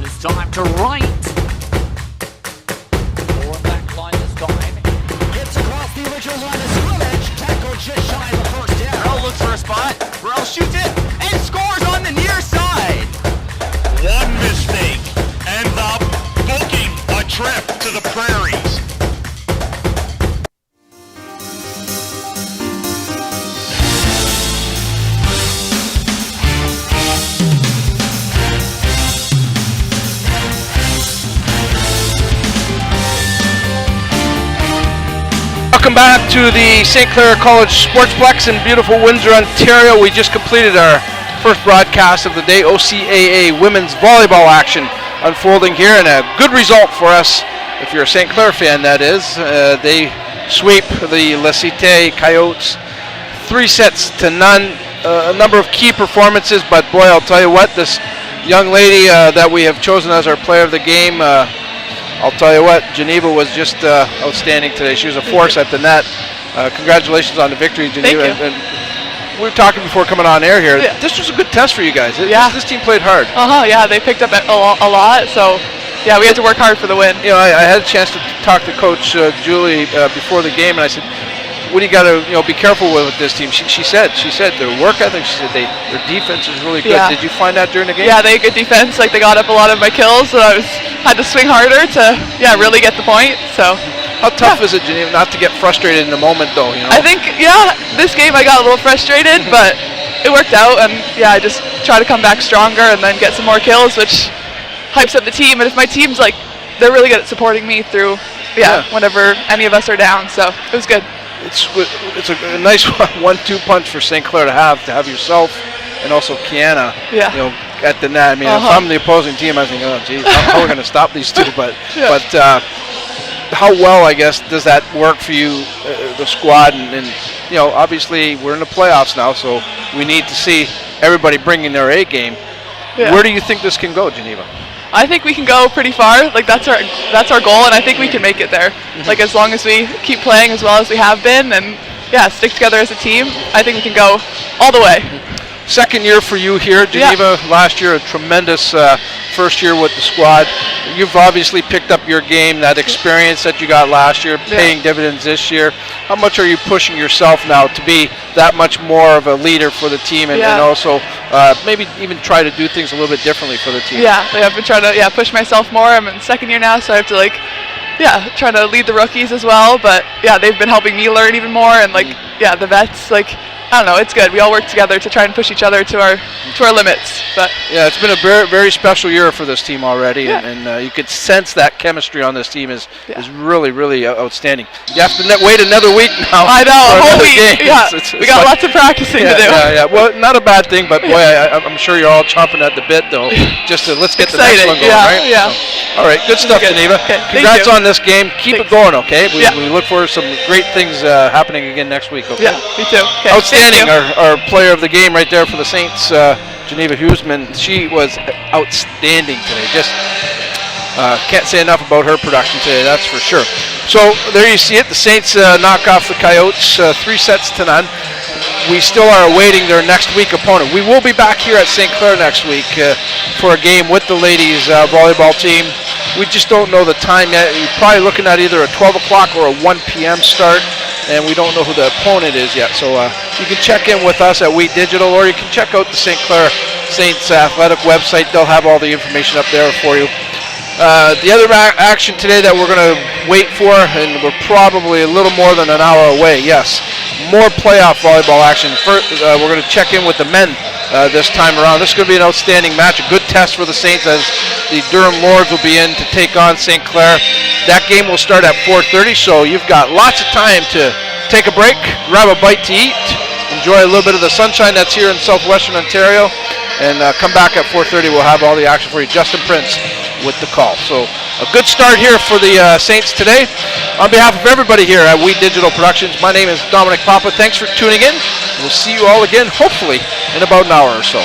this time to right. Forward back line this time. Gets across the original line of scrimmage. Tackle just shy of the first down. Burrell looks for a spot. Burrell shoots it and scores on the near side. One mistake, ends up booking a trip to the prairies. Welcome back to the St. Clair College Sportsplex in beautiful Windsor, Ontario. We just completed our first broadcast of the day, OCAA women's volleyball action unfolding here, and a good result for us, if you're a St. Clair fan, that is. They sweep the CITE Coyotes 3-0. A number of key performances, but boy, I'll tell you what, this young lady that we have chosen as our player of the game, I'll tell you what, Geneva was just outstanding today. She was a force at the net. Congratulations on the victory, Geneva. Thank you. And we were talking before coming on air here. Yeah. This was a good test for you guys. Yeah. This team played hard. Yeah, they picked up a lot, so yeah, we had to work hard for the win. You know, I had a chance to talk to Coach Julie before the game, and I said, what do you got to be careful with this team? She said their work ethic. She said their defense is really good. Yeah. Did you find that during the game? Yeah, they had good defense. Like, they got up a lot of my kills, so I had to swing harder to really get the point. So how tough is it, Geneva, not to get frustrated in the moment, though? You know? I think this game I got a little frustrated, but it worked out, and I just try to come back stronger and then get some more kills, which hypes up the team. And if my team's they're really good at supporting me through whenever any of us are down, so it was good. It's a nice 1-2 punch for St. Clair to have yourself and also Kiana, at the net. I mean, if I'm the opposing team, I think, oh, geez, how are we going to stop these two? But how well, I guess, does that work for you, the squad? And obviously we're in the playoffs now, so we need to see everybody bringing their A game. Yeah. Where do you think this can go, Geneva? I think we can go pretty far. That's our goal, and I think we can make it there. As long as we keep playing as well as we have been, and stick together as a team, I think we can go all the way. Second year for you here, Geneva. Last year, a tremendous first year with the squad. You've obviously picked up your game, that experience that you got last year, paying dividends this year. How much are you pushing yourself now to be that much more of a leader for the team, and also maybe even try to do things a little bit differently for the team? Yeah, I've been trying to push myself more. I'm in second year now, so I have to try to lead the rookies as well. But they've been helping me learn even more, and the vets, I don't know, it's good. We all work together to try and push each other to our limits. But it's been a very, very special year for this team already, and you could sense that chemistry on this team is really, really outstanding. You have to wait another week now. I know, a whole week. Game. Yeah, we got lots of practicing to do. Yeah. Well, not a bad thing, but boy, I'm sure you're all chomping at the bit, though. Just to let's get the next one going, right? Yeah. So, all right, good stuff, Geneva. Okay, congrats on this game. Keep it going, okay? We look forward to some great things happening again next week, okay? Yeah, me too. Okay. Outstanding. Our player of the game right there for the Saints, Geneva Huseman. She was outstanding today. Just can't say enough about her production today, that's for sure. So there you see it. The Saints knock off the Coyotes 3-0. We still are awaiting their next week opponent. We will be back here at St. Clair next week for a game with the ladies volleyball team. We just don't know the time yet. You're probably looking at either a 12 o'clock or a 1 p.m. start, and we don't know who the opponent is yet. So you can check in with us at Wheat Digital, or you can check out the St. Clair Saints athletic website. They'll have all the information up there for you. The other action today that we're going to wait for, and we're probably a little more than an hour away, yes, more playoff volleyball action. First, we're going to check in with the men this time around. This is going to be an outstanding match, a good test for the Saints, as the Durham Lords will be in to take on St. Clair. That game will start at 4:30, so you've got lots of time to take a break, grab a bite to eat, enjoy a little bit of the sunshine that's here in southwestern Ontario. And come back at 4:30. We'll have all the action for you. Justin Prince with the call. So a good start here for the Saints today. On behalf of everybody here at We Digital Productions, my name is Dominic Papa. Thanks for tuning in. We'll see you all again, hopefully, in about an hour or so.